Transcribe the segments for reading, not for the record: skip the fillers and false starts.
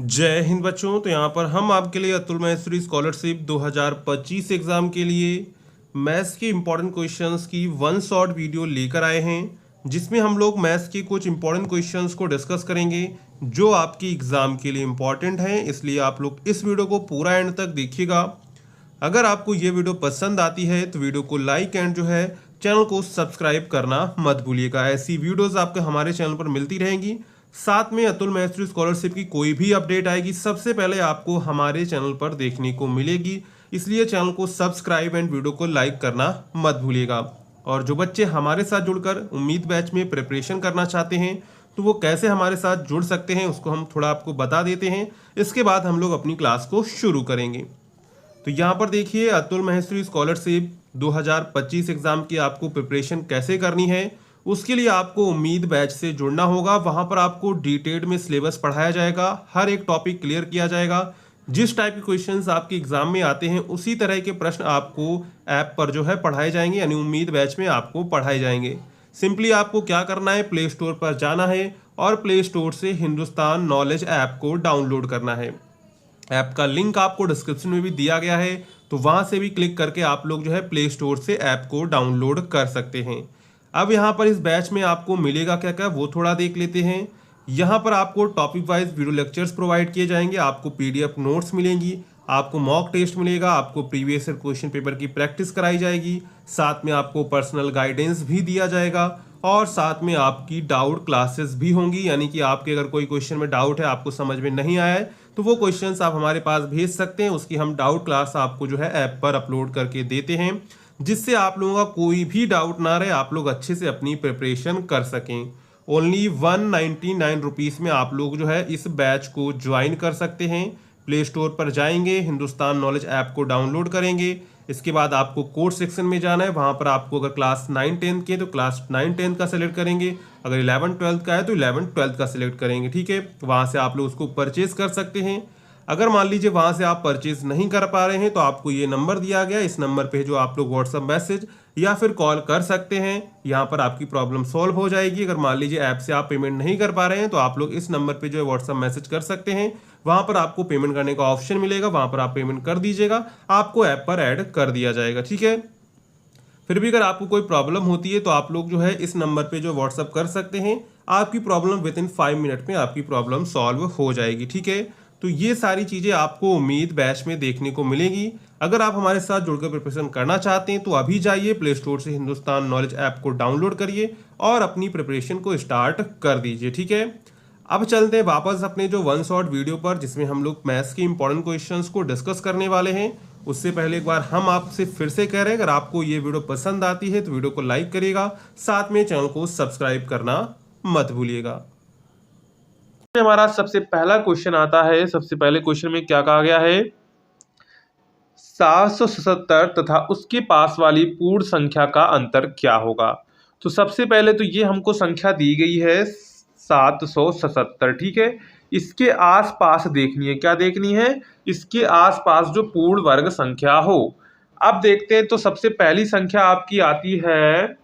जय हिंद बच्चों। तो यहाँ पर हम आपके लिए अतुल महेश्वरी स्कॉलरशिप 2025 एग्ज़ाम के लिए मैथ्स के इम्पॉर्टेंट क्वेश्चंस की वन शॉट वीडियो लेकर आए हैं, जिसमें हम लोग मैथ्स के कुछ इम्पॉर्टेंट क्वेश्चंस को डिस्कस करेंगे जो आपकी एग्ज़ाम के लिए इम्पॉर्टेंट हैं। इसलिए आप लोग इस वीडियो को पूरा एंड तक देखिएगा। अगर आपको ये वीडियो पसंद आती है तो वीडियो को लाइक एंड जो है चैनल को सब्सक्राइब करना मत भूलिएगा। ऐसी वीडियोस आपको हमारे चैनल पर मिलती रहेंगी। साथ में अतुल महेश्वरी स्कॉलरशिप की कोई भी अपडेट आएगी सबसे पहले आपको हमारे चैनल पर देखने को मिलेगी। इसलिए चैनल को सब्सक्राइब एंड वीडियो को लाइक करना मत भूलिएगा। और जो बच्चे हमारे साथ जुड़कर उम्मीद बैच में प्रिपरेशन करना चाहते हैं तो वो कैसे हमारे साथ जुड़ सकते हैं उसको हम थोड़ा आपको बता देते हैं। इसके बाद हम लोग अपनी क्लास को शुरू करेंगे। तो यहाँ पर देखिए, अतुल महेश्वरी स्कॉलरशिप 2025 एग्जाम की आपको प्रिपरेशन कैसे करनी है उसके लिए आपको उम्मीद बैच से जुड़ना होगा। वहाँ पर आपको डिटेल में सिलेबस पढ़ाया जाएगा, हर एक टॉपिक क्लियर किया जाएगा। जिस टाइप के क्वेश्चंस आपके एग्जाम में आते हैं उसी तरह के प्रश्न आपको ऐप पर जो है पढ़ाए जाएंगे, यानी उम्मीद बैच में आपको पढ़ाए जाएंगे। सिंपली आपको क्या करना है, प्ले स्टोर पर जाना है और प्ले स्टोर से हिंदुस्तान नॉलेज ऐप को डाउनलोड करना है। ऐप का लिंक आपको डिस्क्रिप्शन में भी दिया गया है, तो वहां से भी क्लिक करके आप लोग जो है प्ले स्टोर से ऐप को डाउनलोड कर सकते हैं। अब यहाँ पर इस बैच में आपको मिलेगा क्या क्या वो थोड़ा देख लेते हैं। यहाँ पर आपको topic wise video lectures provide किए जाएंगे, आपको पीडीएफ नोट्स मिलेंगी, आपको मॉक टेस्ट मिलेगा, आपको प्रीवियस ईयर क्वेश्चन पेपर की प्रैक्टिस कराई जाएगी, साथ में आपको पर्सनल गाइडेंस भी दिया जाएगा और साथ में आपकी डाउट क्लासेस भी होंगी। यानी कि आपके अगर कोई क्वेश्चन में डाउट है, आपको समझ में नहीं आया है, तो वो क्वेश्चंस आप हमारे पास भेज सकते हैं। उसकी हम डाउट क्लास आपको जो है ऐप पर अपलोड करके देते हैं, जिससे आप लोगों का कोई भी डाउट ना रहे, आप लोग अच्छे से अपनी प्रिपरेशन कर सकें। ओनली 199 रुपीज़ में आप लोग जो है इस बैच को ज्वाइन कर सकते हैं। प्ले स्टोर पर जाएंगे, हिंदुस्तान नॉलेज ऐप को डाउनलोड करेंगे, इसके बाद आपको कोर्स सेक्शन में जाना है। वहाँ पर आपको अगर क्लास 9-10 के तो क्लास 9-10 का सिलेक्ट करेंगे, अगर 11-12 का है तो 11-12 का सिलेक्ट करेंगे। ठीक है, वहाँ से आप लोग उसको परचेज कर सकते हैं। अगर मान लीजिए वहाँ से आप परचेज नहीं कर पा रहे हैं तो आपको ये नंबर दिया गया, इस नंबर पे जो आप लोग व्हाट्सअप मैसेज या फिर कॉल कर सकते हैं। यहाँ पर आपकी प्रॉब्लम सॉल्व हो जाएगी। अगर मान लीजिए ऐप से आप पेमेंट नहीं कर पा रहे हैं तो आप लोग इस नंबर पे जो है व्हाट्सअप मैसेज कर सकते हैं। वहाँ पर आपको पेमेंट करने का ऑप्शन मिलेगा, वहाँ पर आप पेमेंट कर दीजिएगा, आपको ऐप पर ऐड कर दिया जाएगा। ठीक है, फिर भी अगर आपको कोई प्रॉब्लम होती है तो आप लोग जो है इस नंबर पे जो व्हाट्सअप कर सकते हैं, आपकी प्रॉब्लम विद इन 5 मिनट में आपकी प्रॉब्लम सॉल्व हो जाएगी। ठीक है, तो ये सारी चीज़ें आपको उम्मीद बैच में देखने को मिलेगी। अगर आप हमारे साथ जुड़कर प्रिपरेशन करना चाहते हैं तो अभी जाइए प्ले स्टोर से हिंदुस्तान नॉलेज ऐप को डाउनलोड करिए और अपनी प्रिपरेशन को स्टार्ट कर दीजिए। ठीक है, अब चलते हैं वापस अपने जो वन शॉट वीडियो पर, जिसमें हम लोग मैथ्स के इंपॉर्टेंट क्वेश्चंस को डिस्कस करने वाले हैं। उससे पहले एक बार हम आपसे फिर से कह रहे हैं, अगर आपको ये वीडियो पसंद आती है तो वीडियो को लाइक करिएगा, साथ में चैनल को सब्सक्राइब करना मत भूलिएगा। हमारा सबसे पहला क्वेश्चन आता है। सबसे पहले क्वेश्चन में क्या कहा गया है, 777 तथा उसके पास वाली पूर्ण संख्या का अंतर क्या होगा। तो सबसे पहले तो ये हमको संख्या दी गई है 777। ठीक है, इसके आसपास देखनी है, क्या देखनी है, इसके आसपास जो पूर्ण वर्ग संख्या हो। अब देखते हैं, तो सबसे पहली संख्या आपकी आती है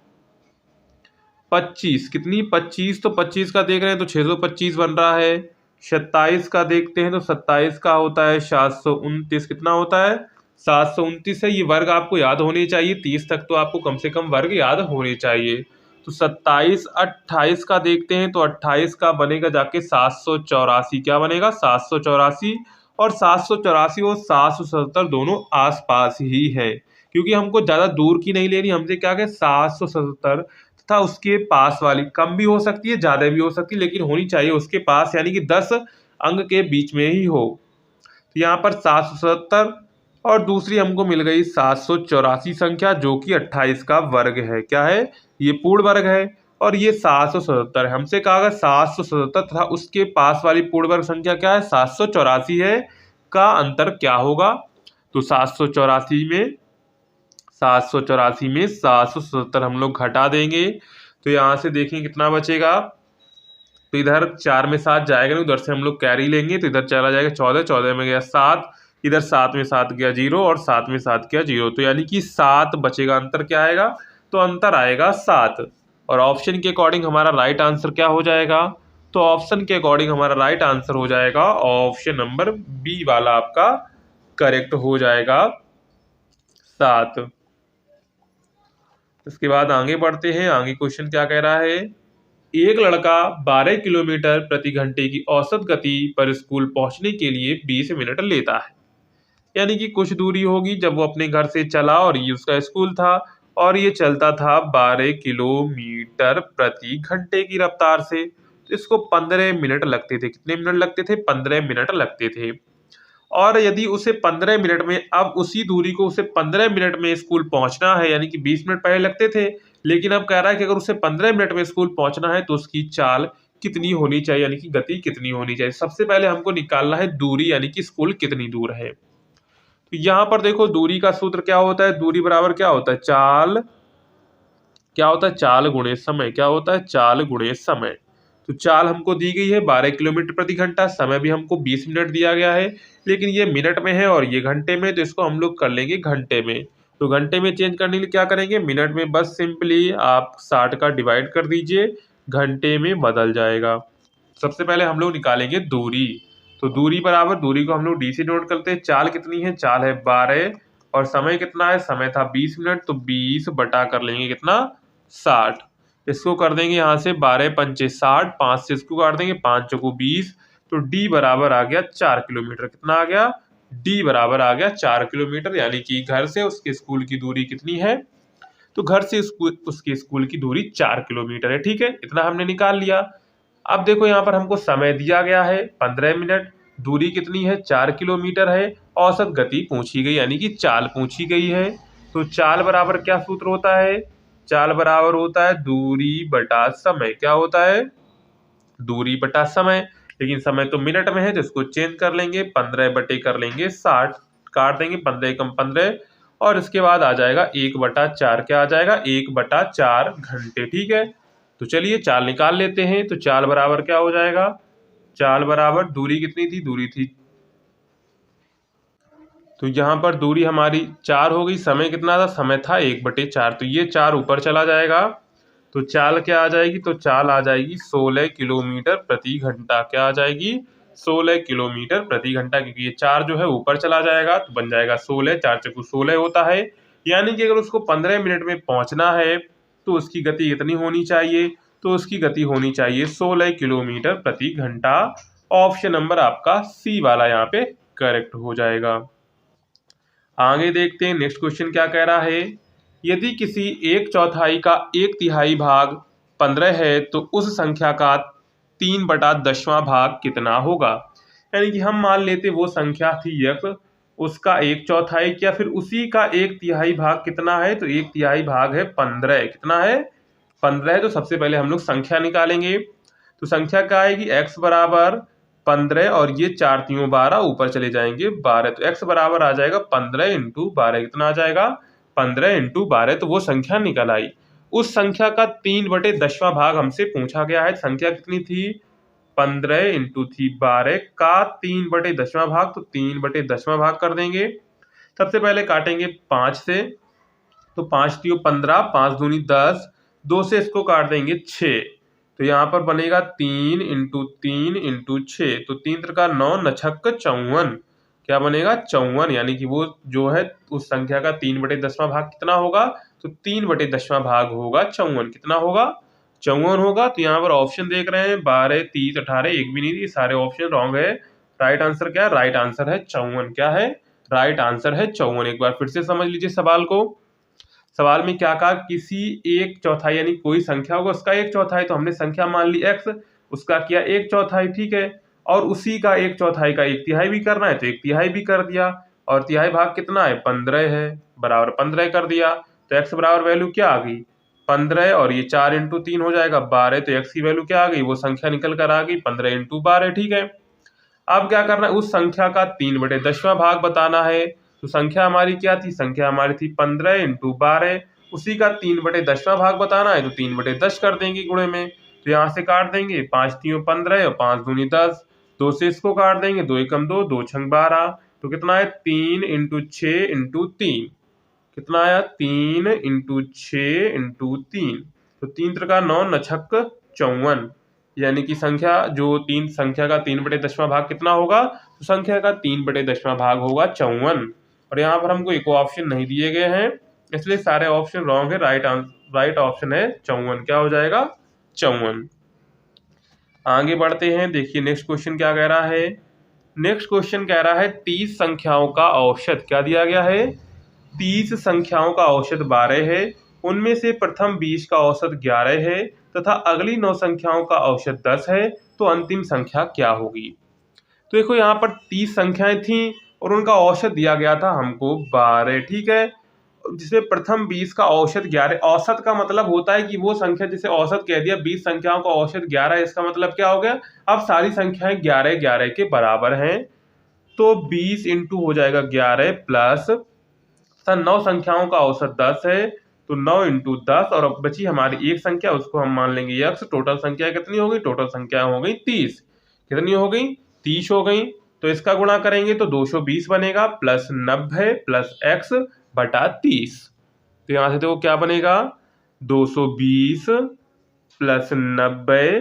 25। कितनी, 25। तो 25 का देख रहे हैं तो 625 बन रहा है। 27 का देखते हैं तो 27 का होता है 729। कितना होता है, 729 है। ये वर्ग आपको याद होने चाहिए, 30 तक तो आपको कम से कम वर्ग याद होने चाहिए। तो 27, 28 का देखते हैं तो 28 का बनेगा जाके 784। क्या बनेगा, 784। और 784 और 777 दोनों आसपास ही है, क्योंकि हमको ज्यादा दूर की नहीं लेनी। हमसे क्या है, 777 तथा उसके पास वाली, कम भी हो सकती है ज्यादा भी हो सकती है, लेकिन होनी चाहिए उसके पास, यानी कि 10 अंक के बीच में ही हो। तो यहाँ पर 777 और दूसरी हमको मिल गई 784 संख्या, जो कि 28 का वर्ग है। क्या है, ये पूर्ण वर्ग है और ये 777 है। हमसे कहा गया 777 तथा उसके पास वाली पूर्ण वर्ग संख्या क्या है, 784 है, का अंतर क्या होगा। तो 784 में 777 हम लोग घटा देंगे, तो यहाँ से देखें कितना बचेगा। तो इधर 4 में 7 जाएगा नहीं, उधर से हम लोग कैरी लेंगे तो इधर चला जाएगा 14, 14 में गया 7, इधर 7 में 7 गया 0 और 7 में 7 गया 0। तो यानी कि 7 बचेगा, अंतर क्या आएगा, तो अंतर आएगा 7। और ऑप्शन के अकॉर्डिंग हमारा राइट आंसर क्या हो जाएगा, तो ऑप्शन के अकॉर्डिंग हमारा राइट आंसर हो जाएगा ऑप्शन नंबर बी वाला आपका करेक्ट हो जाएगा 7। इसके बाद आगे बढ़ते हैं। आगे क्वेश्चन क्या कह रहा है, एक लड़का 12 किलोमीटर प्रति घंटे की औसत गति पर स्कूल पहुंचने के लिए 20 मिनट लेता है। यानी कि कुछ दूरी होगी जब वो अपने घर से चला और ये उसका स्कूल था और ये चलता था 12 किलोमीटर प्रति घंटे की रफ्तार से, तो इसको 15 मिनट लगते थे। कितने मिनट लगते थे? 15 मिनट लगते थे। और यदि उसे 15 मिनट में, अब उसी दूरी को उसे 15 मिनट में स्कूल पहुंचना है, यानी कि 20 मिनट पहले लगते थे, लेकिन अब कह रहा है कि अगर उसे 15 मिनट में स्कूल पहुंचना है तो उसकी चाल कितनी होनी चाहिए, यानी कि गति कितनी होनी चाहिए। सबसे पहले हमको निकालना है दूरी, यानी कि स्कूल कितनी दूर है। तो यहां पर देखो दूरी का सूत्र क्या होता है, दूरी बराबर क्या होता है, चाल, क्या होता है, चाल गुणे समय। क्या होता है? चाल गुणे समय। तो चाल हमको दी गई है 12 किलोमीटर प्रति घंटा, समय भी हमको 20 मिनट दिया गया है, लेकिन ये मिनट में है और ये घंटे में, तो इसको हम लोग कर लेंगे घंटे में। तो घंटे में चेंज करने के लिए क्या करेंगे, मिनट में बस सिंपली आप 60 का डिवाइड कर दीजिए, घंटे में बदल जाएगा। सबसे पहले हम लोग निकालेंगे दूरी। तो दूरी बराबर, दूरी को हम लोग डी से नोट करते हैं। चाल कितनी है, चाल है 12 और समय कितना है, समय था 20 मिनट, तो 20 बटा कर लेंगे कितना, 60। इसको कर देंगे यहाँ से 12 पंचे 60, 5 से इसको काट देंगे, 5 चौको 20, तो डी बराबर आ गया 4 किलोमीटर। कितना आ गया? डी बराबर आ गया 4 किलोमीटर। यानी कि घर से उसके स्कूल की दूरी कितनी है, तो घर से उसके स्कूल की दूरी 4 किलोमीटर है। ठीक है, इतना हमने निकाल लिया। अब देखो यहाँ पर हमको समय दिया गया है 15 मिनट, दूरी कितनी है, 4 किलोमीटर है, औसत गति पूछी गई, यानी कि चाल पूछी गई है। तो चाल बराबर क्या सूत्र होता है, चाल बराबर होता है दूरी बटा समय। क्या होता है? दूरी बटा समय। लेकिन समय तो मिनट में है, तो इसको चेंज कर लेंगे, 15 बटे कर लेंगे 60, काट देंगे 15 कम 15, और इसके बाद आ जाएगा 1/4। क्या आ जाएगा? 1/4 घंटे। ठीक है, तो चलिए चाल निकाल लेते हैं। तो चाल बराबर क्या हो जाएगा, चाल बराबर दूरी कितनी थी, दूरी थी, तो यहाँ पर दूरी हमारी 4 हो गई, समय कितना था, समय था 1/4, तो ये 4 ऊपर चला जाएगा, तो चाल क्या आ जाएगी, तो चाल आ जाएगी 16 किलोमीटर प्रति घंटा। क्या आ जाएगी? 16 किलोमीटर प्रति घंटा, क्योंकि ये 4 जो है ऊपर चला जाएगा, तो बन जाएगा 16, 4 चक्कू 16 होता है। यानी कि अगर उसको 15 मिनट में पहुंचना है तो उसकी गति कितनी होनी चाहिए, तो उसकी गति होनी चाहिए 16 किलोमीटर प्रति घंटा। ऑप्शन नंबर आपका सी वाला यहाँ पे करेक्ट हो जाएगा। आगे देखते हैं नेक्स्ट क्वेश्चन क्या कह रहा है, यदि किसी एक चौथाई का 1/3 भाग 15 है तो उस संख्या का 3/10वां भाग कितना होगा। यानी कि हम मान लेते वो संख्या थी x, उसका 1/4 या फिर उसी का 1/3 भाग कितना है, तो 1/3 भाग है 15। कितना है? 15 है। तो सबसे पहले हम लोग संख्या निकालेंगे। तो संख्या क्या आएगी, x बराबर 15 और ये 4 3 12, ऊपर चले जाएंगे 12, तो x बराबर आ जाएगा 15 इंटू 12। कितना आ जाएगा? 15 इंटू 12, तो वो संख्या निकल आई। उस संख्या का 3/10वां भाग हमसे पूछा गया है। संख्या कितनी थी, 15 इंटू थी 12 का 3/10वां भाग, तो 3/10वां भाग कर देंगे। सबसे पहले काटेंगे 5 से, तो 5 3 15, 5 दूनी 10, 2 से इसको काट देंगे 6, तो यहाँ पर बनेगा 3 इंटू 3 इंटू 6, तो 3 त्रिका 9, 9 छक्क 54। क्या बनेगा? 54। यानी कि वो जो है उस संख्या का 3/10वां भाग कितना होगा, तो 3/10वां भाग होगा 54। कितना होगा? 54 होगा। तो यहाँ पर ऑप्शन देख रहे हैं 12 30 18, एक भी नहीं दी, सारे ऑप्शन रॉन्ग है। राइट आंसर क्या है? राइट आंसर है 54। क्या है? राइट आंसर है 54। एक बार फिर से समझ लीजिए सवाल को। सवाल में क्या कहा, किसी 1/4 यानी कोई संख्या होगा उसका 1/4, तो हमने संख्या मान ली x, उसका किया 1/4। ठीक है, और उसी का 1/4 का 1/3 भी करना है, तो 1/3 भी कर दिया, और तिहाई भाग कितना है, 15 है, बराबर 15 कर दिया। तो x बराबर वैल्यू क्या आ गई, 15, और ये 4 इंटू 3 हो जाएगा 12, तो x की वैल्यू क्या आ गई, वो संख्या निकल कर आ गई 15 इंटू 12। ठीक है, अब क्या करना है, उस संख्या का 3/10वां भाग बताना है। तो संख्या हमारी क्या थी, संख्या हमारी थी 15 इंटू 12, उसी का 3/10वां भाग बताना है, तो 3/10 कर देंगे गुणे में। तो यहाँ से काट देंगे, 5 3 15 और 5 दूनी 10, 2 से इसको काट देंगे, 2 एकम 2, 2 छंग 12, तो कितना है 3 इंटू 6 इंटू 3, कितना आया 3 इंटू 6 इंटू 3, तो 3 त्रिका 9, 9 छक्क 54, यानी कि संख्या जो तीन संख्या का 3/10वां भाग कितना होगा, तो संख्या का 3/10वां भाग होगा 54। और यहाँ पर हमको एक ऑप्शन नहीं दिए गए हैं, इसलिए सारे ऑप्शन रॉन्ग है। राइट ऑप्शन है 54। क्या हो जाएगा, 54। आगे बढ़ते हैं, देखिए नेक्स्ट क्वेश्चन क्या कह रहा है। नेक्स्ट क्वेश्चन कह रहा है 30 संख्याओं का औसत क्या दिया गया है, 30 संख्याओं का औसत 12 है, उनमें से प्रथम 20 का औसत 11 है तथा अगली 9 संख्याओं का औसत 10 है, तो अंतिम संख्या क्या होगी। तो देखो यहाँ पर 30 संख्याएं थी और उनका औसत दिया गया था हमको 12, ठीक है, जिसमें प्रथम 20 का औसत 11। औसत का मतलब होता है कि वो संख्या, जिसे औसत कह दिया, 20 संख्याओं का औसत 11, इसका मतलब क्या हो गया, अब सारी संख्याएं 11 11 के बराबर हैं, तो 20 इंटू हो जाएगा 11 प्लस 9 संख्याओं का औसत 10 है, तो 9 इंटू 10, और अब बची हमारी एक संख्या, उसको हम मान लेंगे x। टोटल संख्या कितनी हो गई, टोटल संख्या हो गई 30। कितनी हो गई, 30 हो गई। तो इसका गुणा करेंगे तो 220 बनेगा प्लस 90 प्लस x बटा 30। तो यहां से देखो क्या बनेगा, 220 प्लस 90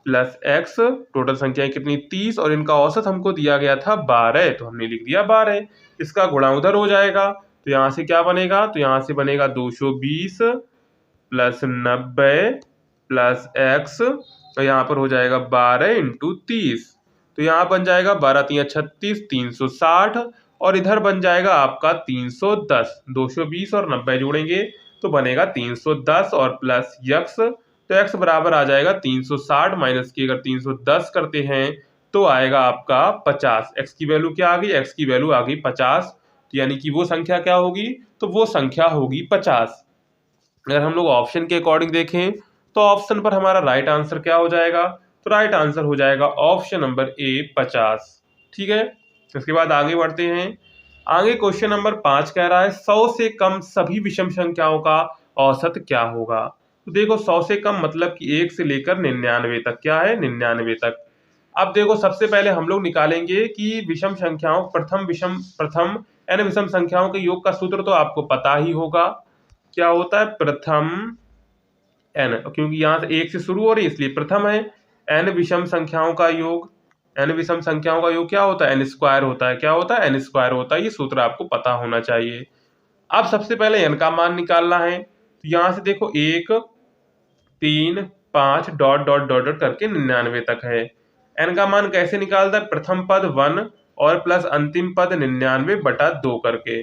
प्लस x, टोटल संख्या कितनी 30, और इनका औसत हमको दिया गया था 12, तो हमने लिख दिया 12। इसका गुणा उधर हो जाएगा, तो यहाँ से क्या बनेगा, तो यहाँ से बनेगा 220 प्लस 90 प्लस x, और यहाँ पर हो जाएगा 12 इंटू 30। तो यहाँ बन जाएगा 12 3 36 360, और इधर बन जाएगा आपका 310। 220 और 90 जोड़ेंगे तो बनेगा 310 और प्लस x, तो x बराबर आ जाएगा 360 माइनस की अगर 310 करते हैं तो आएगा आपका 50। x की वैल्यू क्या आ गई, x की वैल्यू आ गई 50, यानी कि वो संख्या क्या होगी, तो वो संख्या होगी 50। अगर हम लोग ऑप्शन के अकॉर्डिंग देखें तो ऑप्शन पर हमारा राइट आंसर क्या हो जाएगा, तो राइट आंसर हो जाएगा ऑप्शन नंबर ए 50। ठीक है, इसके बाद आगे बढ़ते हैं। आगे क्वेश्चन नंबर 5 कह रहा है 100 से कम सभी विषम संख्याओं का औसत क्या होगा। तो देखो 100 से कम मतलब कि 1 से लेकर 99 तक, क्या है 99 तक। अब देखो सबसे पहले हम लोग निकालेंगे कि विषम संख्याओं प्रथम n विषम संख्याओं के योग का सूत्र तो आपको पता ही होगा, क्या होता है, प्रथम n, क्योंकि यहाँ से 1 से शुरू हो रही है इसलिए प्रथम है। n विषम संख्याओं का योग, n विषम संख्याओं का योग क्या होता है, n स्क्वायर होता है। क्या होता है, n स्क्वायर होता है। ये सूत्र आपको पता होना चाहिए। अब सबसे पहले n का मान निकालना है, तो यहाँ से देखो 1 3 5 डॉट डॉट डॉट डॉट करके 99 तक है। n का मान कैसे निकालता है, प्रथम पद 1 और प्लस अंतिम पद 99/2 करके,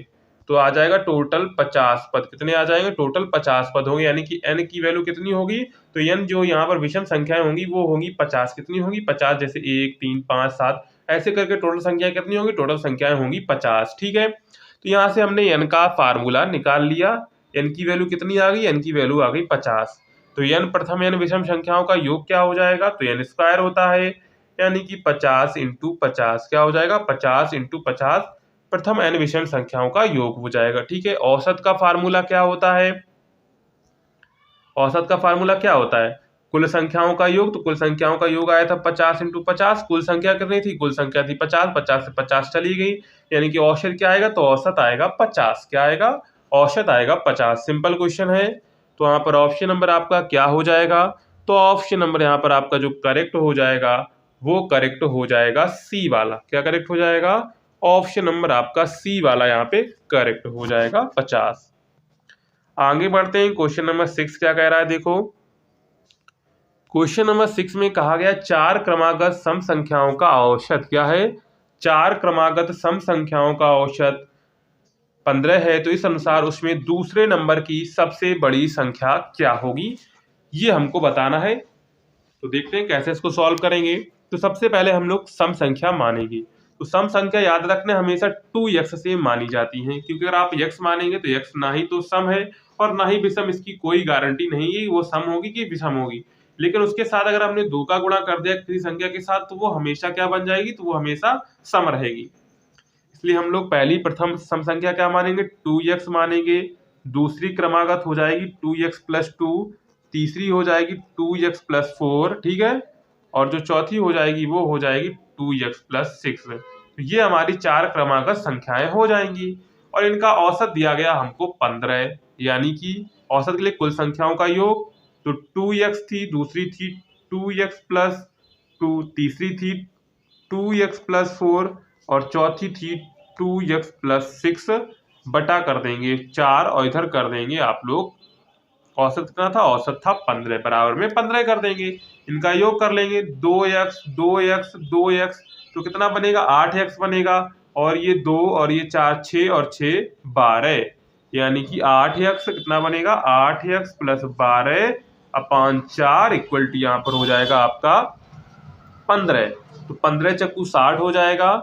तो आ जाएगा टोटल 50 पद। कितने आ जाएंगे, टोटल 50 पद होंगे, यानी कि n की वैल्यू कितनी होगी, तो n जो यहाँ पर विषम संख्याएं होंगी वो होंगी 50। कितनी होगी, 50, जैसे 1 3 5 7 ऐसे करके टोटल संख्या कितनी होगी, टोटल संख्याएं होंगी 50। ठीक है, तो यहाँ से हमने n का फार्मूला निकाल लिया। n की वैल्यू कितनी आ गई, n की वैल्यू आ गई 50। तो n प्रथम n विषम संख्याओं का योग क्या हो जाएगा, तो n स्क्वायर होता है, यानी कि 50 इंटू 50 क्या हो जाएगा, 50 इंटू 50 प्रथम n विषम संख्याओं का योग हो जाएगा। ठीक है, औसत का फार्मूला क्या होता है, औसत का फार्मूला क्या होता है, कुल संख्याओं का योग। तो कुल संख्याओं का योग आया था 50 इंटू 50, कुल संख्या कितनी थी, कुल संख्या थी 50, 50 से 50 चली गई, यानी कि औसत क्या आएगा, तो औसत आएगा 50। क्या आएगा, औसत आएगा 50। सिंपल क्वेश्चन है, तो यहाँ पर ऑप्शन नंबर आपका क्या हो जाएगा, तो ऑप्शन नंबर यहाँ पर आपका जो करेक्ट हो जाएगा वो करेक्ट हो जाएगा सी वाला। क्या करेक्ट हो जाएगा, ऑप्शन नंबर आपका सी वाला यहाँ पे करेक्ट हो जाएगा 50। आगे बढ़ते हैं, क्वेश्चन नंबर 6 क्या कह रहा है, देखो क्वेश्चन नंबर 6 में कहा गया 4 क्रमागत सम संख्याओं का औसत क्या है, 4 क्रमागत सम संख्याओं का औसत 15 है, तो इस अनुसार उसमें दूसरे नंबर की सबसे बड़ी संख्या क्या होगी, ये हमको बताना है। तो देखते हैं कैसे इसको सॉल्व करेंगे। तो सबसे पहले हम लोग सम संख्या मानेंगे। तो सम संख्या याद रखना हमेशा 2x से मानी जाती है, क्योंकि अगर आप x मानेंगे तो x ना ही तो सम है और ना ही विषम, इसकी कोई गारंटी नहीं है वो सम होगी कि विषम होगी। लेकिन उसके साथ अगर हमने 2 का गुणा कर दिया किसी संख्या के साथ तो वो हमेशा क्या बन जाएगी, तो वो हमेशा सम रहेगी। इसलिए हम लोग पहली प्रथम सम संख्या क्या मानेंगे, 2x मानेंगे, दूसरी क्रमागत हो जाएगी 2x प्लस 2, तीसरी हो जाएगी 2x प्लस 4, ठीक है, और जो चौथी हो जाएगी वो हो जाएगी 2x प्लस 6। तो ये हमारी 4 क्रमागत संख्याएं हो जाएंगी, और इनका औसत दिया गया हमको 15, यानी कि औसत के लिए कुल संख्याओं का योग, तो 2x थी, दूसरी थी 2x प्लस 2, तीसरी थी 2x प्लस 4 और चौथी थी 2x प्लस 6 बटा कर देंगे 4 और इधर कर देंगे आप लोग औसत कितना था, औसत था 15, बराबर में 15 कर देंगे। इनका योग कर लेंगे 2x 2x 2x तो कितना बनेगा 8x बनेगा, और ये 2 और ये 4 6 और 6 12, यानी कि 8x कितना बनेगा 8x plus 12 upon 4 equal to यहाँ पर हो जाएगा आपका 15। तो 15 चक्कू 60 हो जाएगा,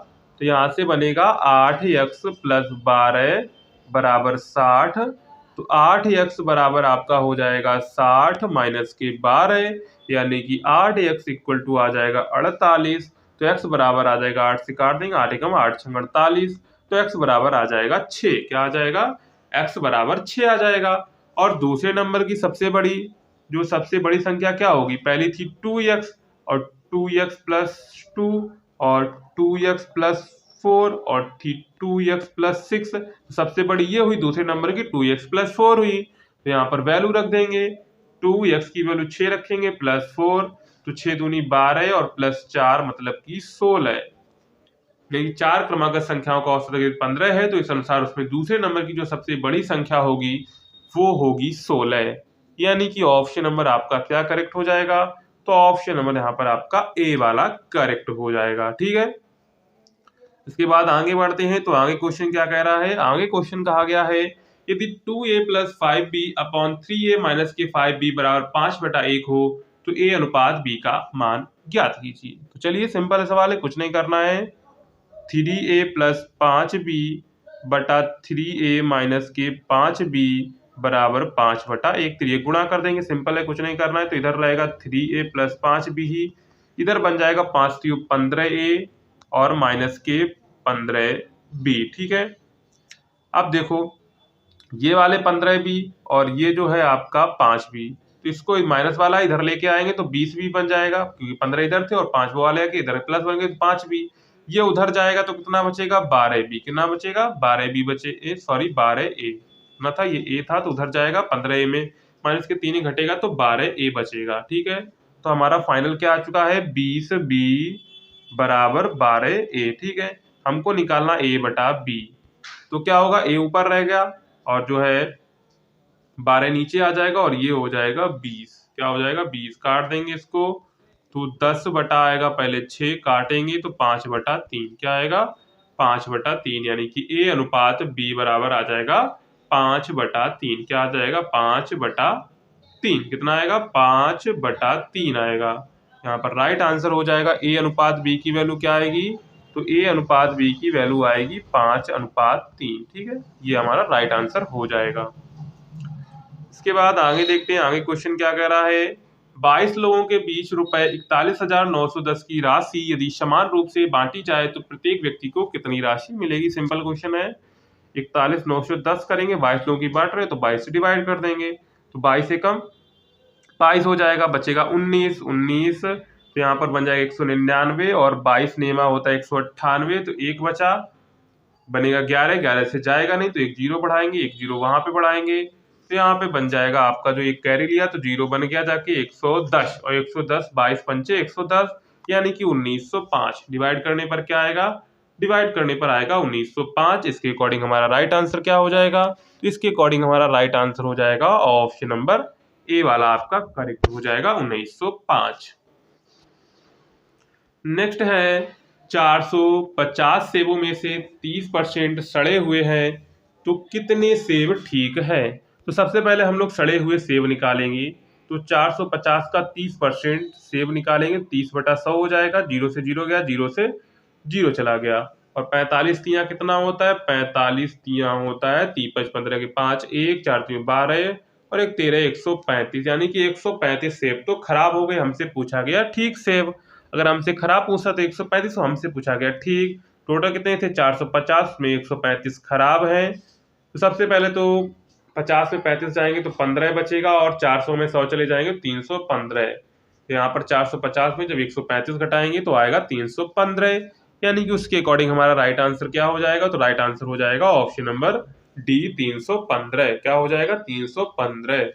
तो यहाँ से बनेगा 8x प्लस 12 बराबर 60। तो 8x बराबर आपका हो जाएगा 60 माइनस के 12, यानी कि 8x इक्वल टू आ जाएगा 48। तो x बराबर आ जाएगा 8 से काट देंगे 8 एकम 8 छंग 48, तो x बराबर आ जाएगा 6। क्या आ जाएगा, x बराबर 6 आ जाएगा। और दूसरे नंबर की सबसे बड़ी संख्या क्या होगी, पहली थी 2x और 2x प्लस 2 और 2x प्लस 4 और थी 2x प्लस 6, सबसे बड़ी ये हुई, दूसरे नंबर की 2x प्लस 4 हुई। तो यहाँ पर वैल्यू रख देंगे, 2x की वैल्यू 6 रखेंगे प्लस 4, तो 6 दूनी 12 और प्लस 4 मतलब कि 16। लेकिन 4 क्रमागत संख्याओं का औसत अगर 15 है तो इस अनुसार उसमें दूसरे नंबर की जो सबसे बड़ी संख्या होगी वो होगी 16, यानी कि ऑप्शन नंबर आपका क्या करेक्ट हो जाएगा, तो ऑप्शन नंबर यहाँ पर आपका ए वाला करेक्ट हो जाएगा। ठीक है, इसके बाद आगे बढ़ते हैं। तो आगे क्वेश्चन क्या कह रहा है, आगे क्वेश्चन कहा गया है यदि 2a plus 5b upon 3a minus के 5b बराबर 5/1 हो तो a अनुपात b का मान ज्ञात कीजिए। तो चलिए सिंपल सवाल है, कुछ नहीं करना है। 3a प्लस 5b बटा 3a माइनस के 5b बराबर 5/1, तो ये गुणा कर देंगे, सिंपल है, कुछ नहीं करना है। तो इधर रहेगा 3a प्लस 5b ही, इधर बन जाएगा 5 3 15a और माइनस के 15b। ठीक है, अब देखो ये वाले 15b और ये जो है आपका 5b, तो इसको माइनस वाला इधर लेके आएंगे तो 20b बन जाएगा, क्योंकि 15 इधर थे और 5 वो वाले आके इधर प्लस बन गए तो 5b। ये उधर जाएगा तो कितना बचेगा 12b, कितना बचेगा 12b बचे, सॉरी 12a ना था, ये a था तो उधर जाएगा 15a में माइनस के 3 ही घटेगा तो 12a बचेगा। ठीक है, तो हमारा फाइनल क्या आ चुका है 20b बराबर 12a। ठीक है, हमको निकालना a बटा b, तो क्या होगा a ऊपर रह गया और जो है 12 नीचे आ जाएगा और ये हो जाएगा 20। क्या हो जाएगा 20, काट देंगे इसको तो 10 बटा आएगा, पहले 6 काटेंगे तो 5/3, क्या आएगा 5/3, यानी कि a अनुपात b बराबर आ जाएगा 5/3। क्या आ जाएगा 5/3, कितना आएगा 5/3 आएगा। यहाँ पर राइट आंसर हो जाएगा a अनुपात b की वैल्यू क्या आएगी, तो a अनुपात b की वैल्यू आएगी 5/3। ठीक है, ये हमारा राइट आंसर हो जाएगा। इसके बाद आगे देखते हैं, आगे क्वेश्चन क्या कह रहा है। 22 लोगों के बीच रुपए 41,910 की राशि यदि समान रूप से बांटी जाए तो प्रत्येक व्यक्ति को कितनी राशि मिलेगी। सिंपल क्वेश्चन है, 41,910 करेंगे, 22 लोगों की बांट रहे तो 22 से डिवाइड कर देंगे, तो 22 से कम 22 हो जाएगा, बचेगा 19 तो यहाँ पर बन जाएगा 199 और 22 नेमा होता है 198, तो एक बचा, बनेगा 11 से जाएगा नहीं तो एक जीरो बढ़ाएंगे, एक जीरो वहां पे बढ़ाएंगे, तो यहाँ पे बन जाएगा आपका जो एक कैरी लिया तो जीरो बन गया जाके 110, और 110 22 पंचे 110 यानी कि 1905। डिवाइड करने पर क्या आएगा, डिवाइड करने पर आएगा 1905। इसके अकॉर्डिंग हमारा राइट आंसर क्या हो जाएगा, तो इसके अकॉर्डिंग हमारा राइट आंसर हो जाएगा ऑप्शन नंबर ए वाला आपका करेक्ट हो जाएगा 1905। नेक्स्ट है 450 सेबों में से 30% सड़े हुए हैं तो कितने सेब ठीक है। तो सबसे पहले हम लोग सड़े हुए सेब निकालेंगे, तो 450 का 30% सेब निकालेंगे, 30/100 हो जाएगा, 0 से 0 गया, 0 से 0 चला गया, और 45 तियां कितना होता है, 45 तियां होता है 30 15 के 5 1 4 3 12 और एक 13 135, यानी कि 135 सेब तो खराब हो गए, हमसे पूछा गया ठीक सेब। अगर हमसे खराब पूछा तो 135, तो हमसे पूछा गया ठीक। टोटल कितने थे 450 में 135 खराब है, तो सबसे पहले तो 50 में 35 जाएंगे तो 15 बचेगा, और 400 में 100 चले जाएंगे 315, तो यहाँ पर 450 में जब 135 घटाएंगे तो आएगा 315, यानी कि उसके अकॉर्डिंग हमारा राइट आंसर क्या हो जाएगा, तो राइट आंसर हो जाएगा ऑप्शन नंबर डी 315। क्या हो जाएगा 315।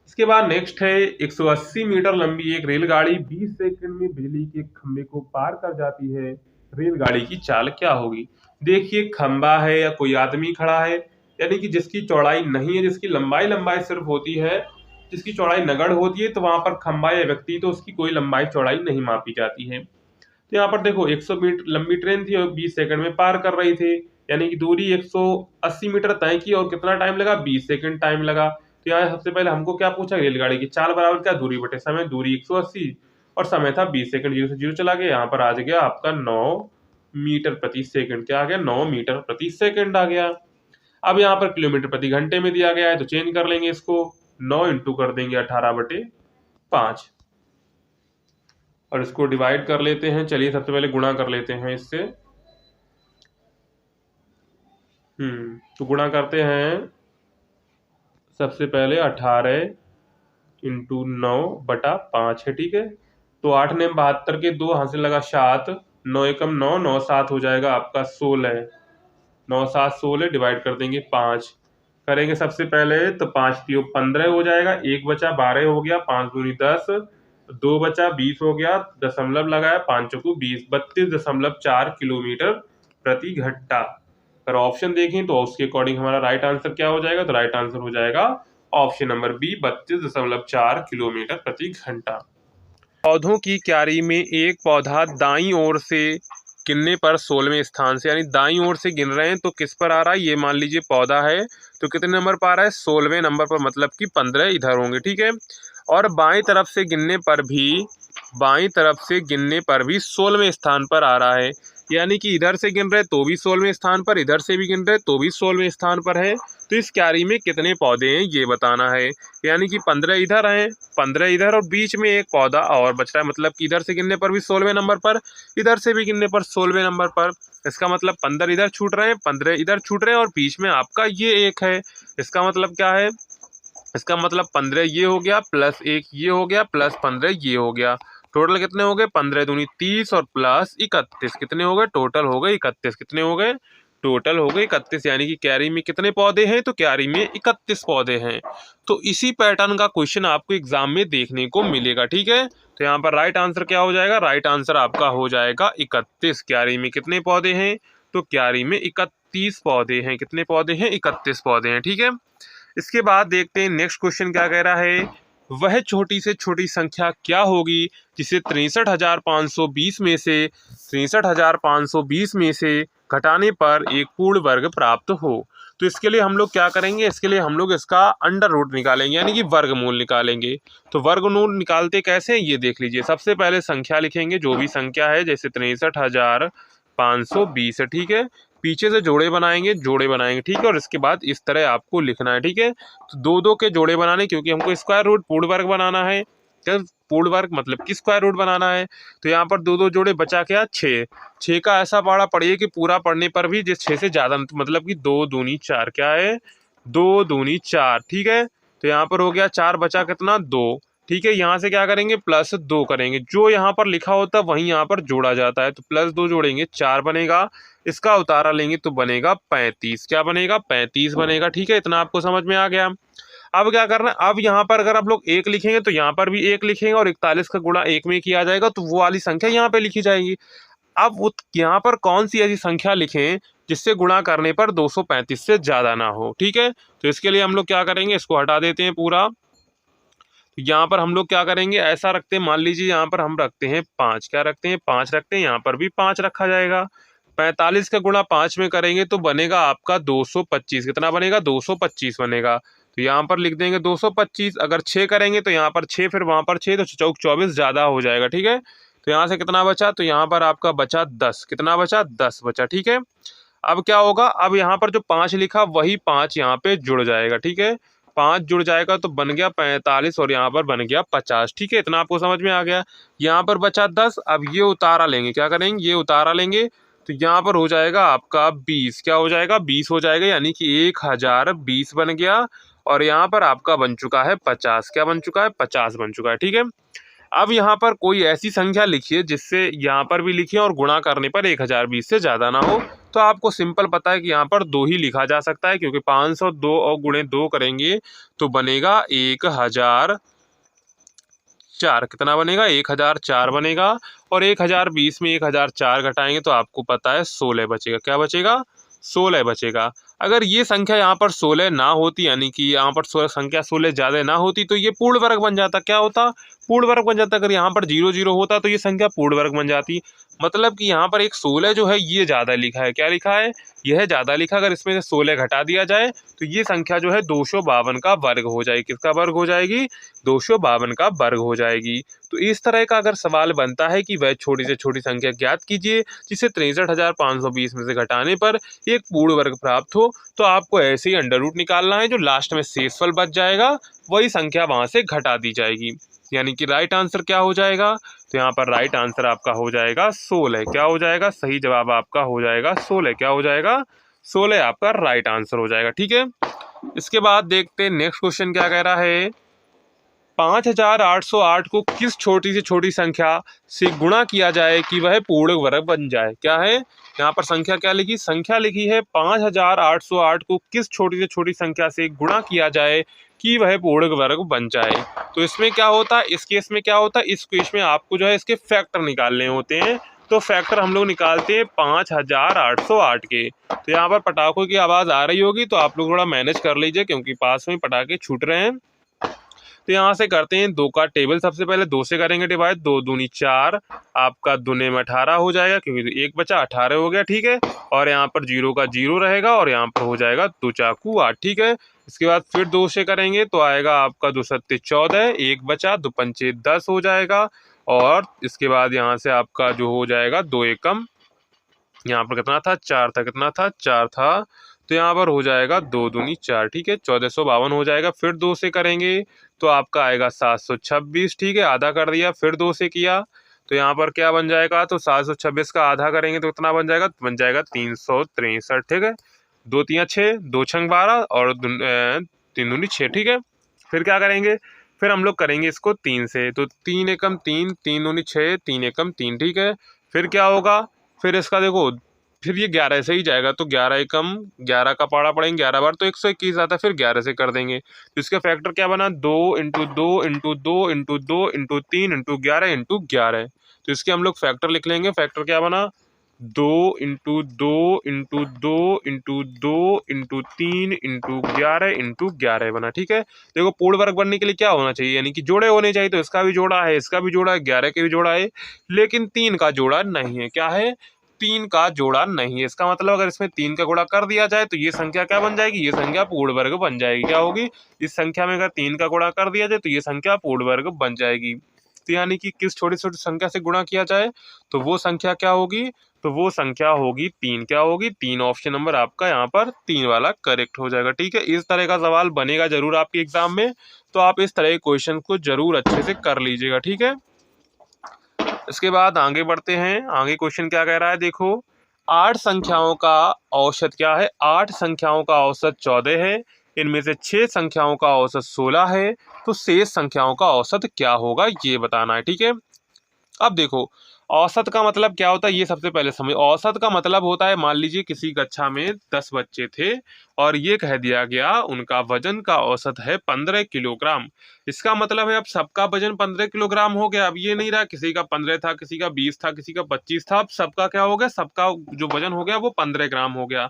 इसके बाद नेक्स्ट है 180 मीटर लंबी एक रेलगाड़ी 20 सेकंड में बिजली के खंभे को पार कर जाती है, रेलगाड़ी की चाल क्या होगी। देखिए खंभा है या कोई आदमी खड़ा है, यानी कि जिसकी चौड़ाई नहीं है, जिसकी लंबाई लंबाई सिर्फ होती है, जिसकी चौड़ाई नगण्य होती है, तो वहां पर खंभा या व्यक्ति तो उसकी कोई लंबाई चौड़ाई नहीं मापी जाती है। तो यहाँ पर देखो 100 मीटर लंबी ट्रेन थी और 20 सेकंड में पार कर रही थी, यानी कि दूरी 180 मीटर तय की और कितना टाइम लगा, 20 सेकंड टाइम लगा। तो यहाँ सबसे पहले हमको क्या पूछा, रेलगाड़ी की चाल बराबर क्या, दूरी बटे समय, दूरी 180 और समय था 20 सेकंड, 0 से 0 चला गया, यहाँ पर आ गया आपका 9 मीटर प्रति सेकंड। क्या आ गया, 9 मीटर प्रति सेकंड आ गया। अब यहाँ पर किलोमीटर प्रति घंटे में दिया गया है, तो चेंज कर लेंगे इसको, 9 इंटू कर देंगे 18/5 और इसको डिवाइड कर लेते हैं। चलिए सबसे पहले गुणा कर लेते हैं इससे। तो गुणा करते हैं सबसे पहले 18 इंटू 9/5 है, ठीक है। तो 8 ने 72 के 2 हाथ से लगा 7, 9 एकम 9, 9 7 हो जाएगा आपका 16, 9 7 16 डिवाइड कर देंगे 5 करेंगे सबसे पहले, तो 5 3 15 हो जाएगा, 1 बचा 12 हो गया, 5 दूनी 10, 2 बचा 20 हो गया, दशमलव लगाया, 5 चौको 20, 32.4 किलोमीटर प्रति घंटा। अगर ऑप्शन देखें तो उसके अकॉर्डिंग हमारा राइट आंसर क्या हो जाएगा, तो राइट आंसर हो जाएगा ऑप्शन नंबर बी, 32.4 किलोमीटर प्रति घंटा। पौधों की क्यारी में एक पौधा दाईं ओर से गिनने पर 16वें स्थान से, यानी दाईं ओर से गिन रहे हैं तो किस पर आ रहा है, ये मान लीजिए पौधा है तो कितने नंबर पर आ रहा है, 16वें नंबर पर, मतलब कि 15 इधर होंगे, ठीक है। और बाईं तरफ से गिनने पर भी 16वें स्थान पर आ रहा है, यानी कि इधर से गिन रहे तो भी 16वें स्थान पर, इधर से भी गिन रहे तो भी 16वें स्थान पर है। तो इस क्यारी में कितने पौधे हैं ये बताना है, यानी कि 15 इधर हैं, 15 इधर और बीच में एक पौधा और बच रहा है, मतलब कि इधर से गिनने पर भी 16वें नंबर पर, इधर से भी गिनने पर 16वें नंबर पर। इसका मतलब 15 इधर छूट रहे हैं, 15 इधर छूट रहे हैं और बीच में आपका ये एक है। इसका मतलब क्या है, इसका मतलब 15 ये हो गया प्लस 1 ये हो गया प्लस 15 ये हो गया, टोटल कितने हो गए, 15 दूनी 30 और प्लस 31 कितने हो गए, टोटल हो गए 31, कितने हो गए, टोटल हो गए 31। यानी कि क्यारी में कितने पौधे हैं, तो क्यारी में 31 पौधे हैं। तो इसी पैटर्न का क्वेश्चन आपको एग्जाम में देखने को मिलेगा, ठीक है। तो यहाँ पर राइट आंसर क्या हो जाएगा, राइट आंसर आपका हो जाएगा 31। क्यारी में कितने पौधे हैं, तो क्यारी में 31 पौधे हैं, कितने पौधे हैं, 31 पौधे हैं, ठीक है। इसके बाद देखते हैं नेक्स्ट क्वेश्चन क्या कह रहा है, वह छोटी से छोटी संख्या क्या होगी जिसे 63,520 में से घटाने पर एक पूर्ण वर्ग प्राप्त हो। तो इसके लिए हम लोग क्या करेंगे, इसके लिए हम लोग इसका अंडर रूट निकालेंगे, यानी कि वर्गमूल निकालेंगे। तो वर्गमूल निकालते कैसे हैं ये देख लीजिए। सबसे पहले संख्या लिखेंगे, जो भी संख्या है, जैसे 63,520 है, ठीक है। पीछे से जोड़े बनाएंगे, ठीक है। और इसके बाद इस तरह आपको लिखना है, ठीक है। तो 2 के जोड़े बनाने, क्योंकि हमको स्क्वायर रूट पूर्ण वर्ग बनाना है, पूर्ण वर्ग मतलब कि स्क्वायर रूट बनाना है। तो यहाँ पर 2 जोड़े बचा क्या, 6 का ऐसा पाड़ा पड़िए कि पूरा पढ़ने पर भी जिस 6 से ज्यादा, मतलब कि 2 दूनी 4, क्या है, 2 दूनी 4, ठीक है। तो यहाँ पर हो गया 4 बचा कितना, 2, ठीक है। यहाँ से क्या करेंगे, +2 करेंगे, जो यहाँ पर लिखा होता है वहीं यहाँ पर जोड़ा जाता है। तो +2 जोड़ेंगे 4 बनेगा, इसका उतारा लेंगे तो बनेगा 35, क्या बनेगा, 35 बनेगा, ठीक है। इतना आपको समझ में आ गया। अब क्या करना है, अब यहाँ पर अगर आप लोग 1 लिखेंगे तो यहाँ पर भी 1 लिखेंगे और 41 का गुणा 1 में किया जाएगा, तो वो वाली संख्या यहाँ पे लिखी जाएगी। अब यहाँ पर कौन सी ऐसी संख्या लिखें जिससे गुणा करने पर 235 से ज्यादा ना हो, ठीक है। तो इसके लिए हम लोग क्या करेंगे, इसको हटा देते हैं पूरा। यहाँ पर हम लोग क्या करेंगे, ऐसा रखते हैं, मान लीजिए यहाँ पर हम रखते हैं 5, क्या रखते हैं, 5 रखते हैं, यहाँ पर भी 5 रखा जाएगा। 45 का गुणा 5 में करेंगे तो बनेगा आपका 225, कितना बनेगा, 225 बनेगा। तो यहाँ पर लिख देंगे 225। अगर 6 करेंगे तो यहाँ पर 6, फिर वहां पर 6, तो चौक 24 ज्यादा हो जाएगा, ठीक है। तो यहाँ से कितना बचा, तो यहाँ पर आपका बचा 10, कितना बचा, 10 बचा, ठीक है। अब क्या होगा, अब यहाँ पर जो 5 लिखा वही 5 यहाँ पे जुड़ जाएगा, ठीक है। 5 जुड़ जाएगा तो बन गया 45 और यहाँ पर बन गया 50, ठीक है। इतना आपको समझ में आ गया। यहाँ पर बचा 10, अब ये उतारा लेंगे, क्या करेंगे, ये उतारा लेंगे, तो यहाँ पर हो जाएगा आपका 20, क्या हो जाएगा, 20 हो जाएगा, यानी कि 1020 बन गया। और यहाँ पर आपका बन चुका है 50, क्या बन चुका है, 50 बन चुका है, ठीक है। अब यहाँ पर कोई ऐसी संख्या लिखिए जिससे यहाँ पर भी लिखिए और गुणा करने पर 1020 से ज्यादा ना हो। तो आपको सिंपल पता है कि यहाँ पर 2 ही लिखा जा सकता है, क्योंकि 502 और गुणे 2 करेंगे तो बनेगा 1004। कितना बनेगा? 1004 बनेगा। और 1020 में 1004 घटाएंगे तो आपको पता है 16 बचेगा। क्या बचेगा? 16 बचेगा। अगर ये संख्या यहाँ पर 16 ना होती, यानी कि यहाँ पर संख्या 16 ज़्यादा ना होती, तो ये पूर्ण वर्ग बन जाता। क्या होता? पूर्ण वर्ग बन जाता। अगर यहाँ पर 0 0 होता तो ये संख्या पूर्ण वर्ग बन जाती। मतलब कि यहाँ पर एक 16 जो है ये ज़्यादा लिखा है। क्या लिखा है? यह ज़्यादा लिखा। अगर इसमें से 16 घटा दिया जाए तो ये संख्या जो है 252 का वर्ग हो जाएगी। किसका वर्ग हो जाएगी? 252 का वर्ग हो जाएगी। तो इस तरह का अगर सवाल बनता है कि वह छोटी से छोटी संख्या ज्ञात कीजिए जिसे 63,520 में से घटाने पर एक पूर्ण वर्ग प्राप्त हो, तो आपको ऐसे ही अंडर रूट निकालना है। जो लास्ट में शेषफल बच जाएगा वही संख्या वहां से घटा दी जाएगी। यानी कि राइट आंसर क्या हो जाएगा? तो यहाँ पर राइट आंसर आपका हो जाएगा 16। क्या हो जाएगा? सही जवाब आपका हो जाएगा 16। क्या हो जाएगा? 16 आपका राइट आंसर हो जाएगा। ठीक है, इसके बाद देखते हैं नेक्स्ट क्वेश्चन क्या कह रहा है। 5808 को किस छोटी से छोटी संख्या से गुणा किया जाए कि वह पूर्ण वर्ग बन जाए? क्या है यहाँ पर? संख्या क्या लिखी? संख्या लिखी है 5808 को किस छोटी से छोटी संख्या से गुणा किया जाए कि वह पूर्ण वर्ग बन जाए। तो इसमें क्या होता है? इस केस में क्या होता है? इस केस में आपको जो है इसके फैक्टर निकालने होते हैं। तो फैक्टर हम लोग निकालते हैं 5808 के। तो यहाँ पर पटाखों की आवाज़ आ रही होगी, तो आप लोग थोड़ा मैनेज कर लीजिए, क्योंकि पास में पटाखे छूट रहे हैं। तो यहाँ से करते हैं 2 का टेबल। सबसे पहले 2 से करेंगे डिवाइड। 2 दूनी 4, आपका दुने में 18 हो जाएगा, क्योंकि 1 बचा 18 हो गया। ठीक है, और यहाँ पर 0 का 0 रहेगा और यहाँ पर हो जाएगा 2 चाकू 8। ठीक है, इसके बाद फिर 2 से करेंगे तो आएगा आपका 2 सत्ते 14, 1 बचा, 2 पंचे 10 हो जाएगा। और इसके बाद यहाँ से आपका जो हो जाएगा 2 एकम, यहाँ पर कितना था? 4 था। कितना था? 4 था। तो यहाँ पर हो जाएगा 2 दूनी 4। ठीक है, 1452 हो जाएगा। फिर 2 से करेंगे तो आपका आएगा 726। ठीक है, आधा कर दिया। फिर 2 से किया तो यहाँ पर क्या बन जाएगा? तो 726 का आधा करेंगे तो कितना बन जाएगा? बन जाएगा 363। ठीक है, 2 तिया 6, 2 छंग 12 और 3 दूनी 6। ठीक है, फिर क्या करेंगे? फिर हम लोग करेंगे इसको 3 से। तो 3 एकम 3, 3 दूनी 6, 3 एकम 3। ठीक है, फिर क्या होगा? फिर इसका देखो, फिर ये 11 से ही जाएगा। तो 11 एकम 11 का पाड़ा पड़ेंगे 11 बार, तो 121 आता है। फिर 11 से कर देंगे तो इसका फैक्टर क्या बना? 2 into 2 into 2 into 2 into 3 into 11 into 11। तो इसके हम लोग फैक्टर लिख लेंगे। फैक्टर क्या बना? 2 into 2 into 2 into 2 into 3 into 11 into 11 बना। ठीक है, देखो पूर्ण वर्ग बनने के लिए क्या होना चाहिए? यानी कि जोड़े होने चाहिए। तो इसका भी जोड़ा है, इसका भी जोड़ा है, 11 के भी जोड़ा है, लेकिन 3 का जोड़ा नहीं है। क्या है? 3 का जोड़ा नहीं है। इसका मतलब अगर इसमें 3 का गुणा कर दिया जाए तो ये संख्या क्या बन जाएगी? ये संख्या पूर्ण वर्ग बन जाएगी। क्या होगी? इस संख्या में अगर 3 का गुणा कर दिया जाए तो ये संख्या पूर्ण वर्ग बन जाएगी। तो यानी कि किस छोटी छोटी संख्या से गुणा किया जाए तो वो संख्या क्या होगी? तो वो संख्या होगी 3। क्या होगी? 3। ऑप्शन नंबर आपका यहाँ पर 3 वाला करेक्ट हो जाएगा। ठीक है, इस तरह का सवाल बनेगा जरूर आपके एग्जाम में, तो आप इस तरह के क्वेश्चन को जरूर अच्छे से कर लीजिएगा। ठीक है, इसके बाद आगे बढ़ते हैं। आगे क्वेश्चन क्या कह रहा है? देखो, 8 संख्याओं का औसत क्या है? 8 संख्याओं का औसत 14 है। इनमें से 6 संख्याओं का औसत 16 है। तो शेष संख्याओं का औसत क्या होगा ये बताना है। ठीक है, अब देखो, औसत का मतलब क्या होता है ये सबसे पहले समझ। औसत का मतलब होता है, मान लीजिए किसी कक्षा में 10 बच्चे थे और ये कह दिया गया उनका वजन का औसत है 15 किलोग्राम। इसका मतलब है अब सबका वजन 15 किलोग्राम हो गया। अब ये नहीं रहा किसी का 15 था, किसी का 20 था, किसी का 25 था। अब सबका क्या हो गया? सबका जो वजन हो गया वो 15 ग्राम हो गया,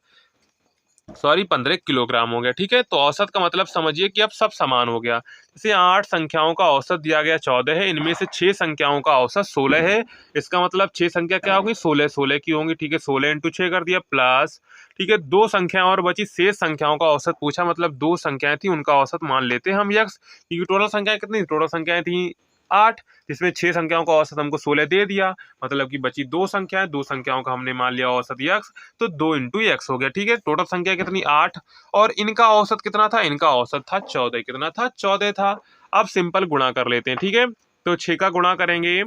सॉरी 15 किलोग्राम हो गया। ठीक है, तो औसत का मतलब समझिए कि अब सब समान हो गया। जैसे 8 संख्याओं का औसत दिया गया 14 है, इनमें से 6 संख्याओं का औसत 16 है। इसका मतलब 6 संख्या क्या होगी? 16 16 की होंगी। ठीक है, 16 इंटू 6 कर दिया प्लस, ठीक है, 2 संख्याएं और बची। शेष संख्याओं का औसत पूछा, मतलब 2 संख्याएं थी उनका औसत मान लेते हैं हम यक्स, क्योंकि टोटल संख्याएं कितनी? टोटल संख्याएं थी 8, जिसमें 6 संख्याओं का औसत हमको 16 दे दिया, मतलब कि बची 2 संख्याएं। 2 संख्याओं का हमने मान लिया औसत यक्स, तो 2 इंटू एक्स हो गया। ठीक है, टोटल संख्या कितनी? 8, और इनका औसत कितना था? इनका औसत था 14। कितना था? 14 था। अब सिंपल गुणा कर लेते हैं। ठीक है, तो 6 का गुणा करेंगे,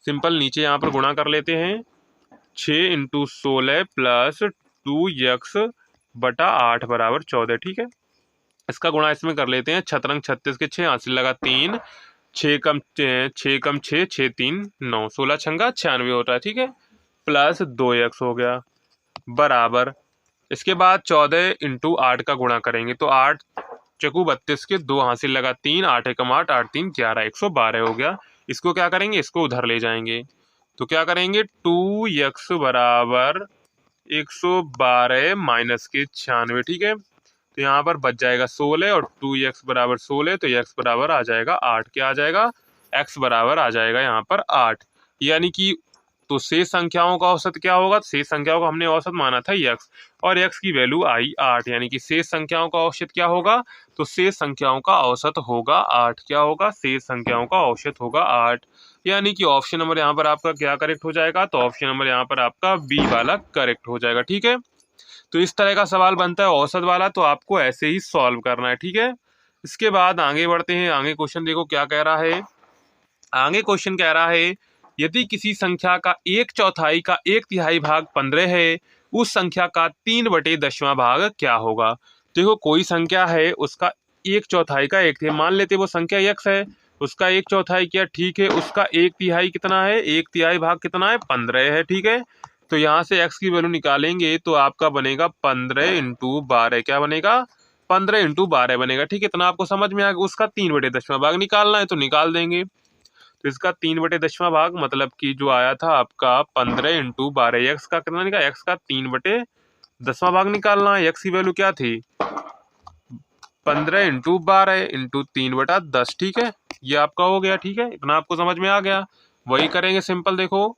सिंपल नीचे यहाँ पर गुणा कर लेते हैं। 6 इंटू 16 प्लस 2x बटा 8 बराबर 14। ठीक है, इसका गुणा इसमें कर लेते हैं। छतरंग 36 के 6, हासिल लगा 3, 6 कम 6, 6 3 9, 16 छंगा 96 होता है। ठीक है, प्लस 2x हो गया। बराबर, इसके बाद 14 इंटू 8 का गुणा करेंगे तो 8 चकू 32 के 2 हासिल लगा 3, 8 एकम 8, 8 3 11, 112 हो गया। इसको क्या करेंगे, इसको उधर ले जाएंगे तो क्या करेंगे 2x बराबर 112 माइनस के 96, ठीक है। तो यहाँ पर बच जाएगा 16 और 2x बराबर 16, तो x बराबर आ जाएगा 8। क्या आ जाएगा, x बराबर आ जाएगा यहाँ पर 8। यानी कि तो शेष संख्याओं का औसत क्या होगा, शेष संख्याओं का हमने औसत माना था x और x की वैल्यू आई 8, यानी कि शेष संख्याओं का औसत क्या होगा, तो शेष संख्याओं का औसत होगा 8। क्या होगा, शेष संख्याओं का औसत होगा 8। यानी कि ऑप्शन नंबर यहाँ पर आपका क्या करेक्ट हो जाएगा, तो ऑप्शन नंबर यहाँ पर आपका बी वाला करेक्ट हो जाएगा, ठीक है। तो इस तरह का सवाल बनता है औसत वाला, तो आपको ऐसे ही सॉल्व करना है, ठीक है। इसके बाद आगे बढ़ते हैं, आगे क्वेश्चन देखो क्या कह रहा है। आगे क्वेश्चन कह रहा है यदि किसी संख्या का 1/4 का 1/3 भाग 15 है, उस संख्या का 3/10वां भाग क्या होगा। देखो कोई संख्या है, उसका 1/4 का 1/3, मान लेते वो संख्या x है, उसका 1/4 क्या, ठीक है, उसका 1/3 कितना है, 1/3 भाग कितना है, 15 है, ठीक है। तो यहाँ से x की वैल्यू निकालेंगे तो आपका बनेगा 15 इंटू 12, क्या बनेगा, 15 इंटू 12 बनेगा, ठीक है। इतना आपको समझ में आ गया। उसका 3/10वां भाग निकालना है तो निकाल देंगे। तो इसका 3/10वां भाग मतलब कि जो आया था आपका 15 इंटू 12, एक्स का कितना निकाला, एक्स का 3/10वां भाग निकालना है। एक्स की वैल्यू क्या थी, 15 इंटू 12 इंटू 3/10, ठीक है। ये आपका हो गया, ठीक है, इतना आपको समझ में आ गया। वही करेंगे सिंपल, देखो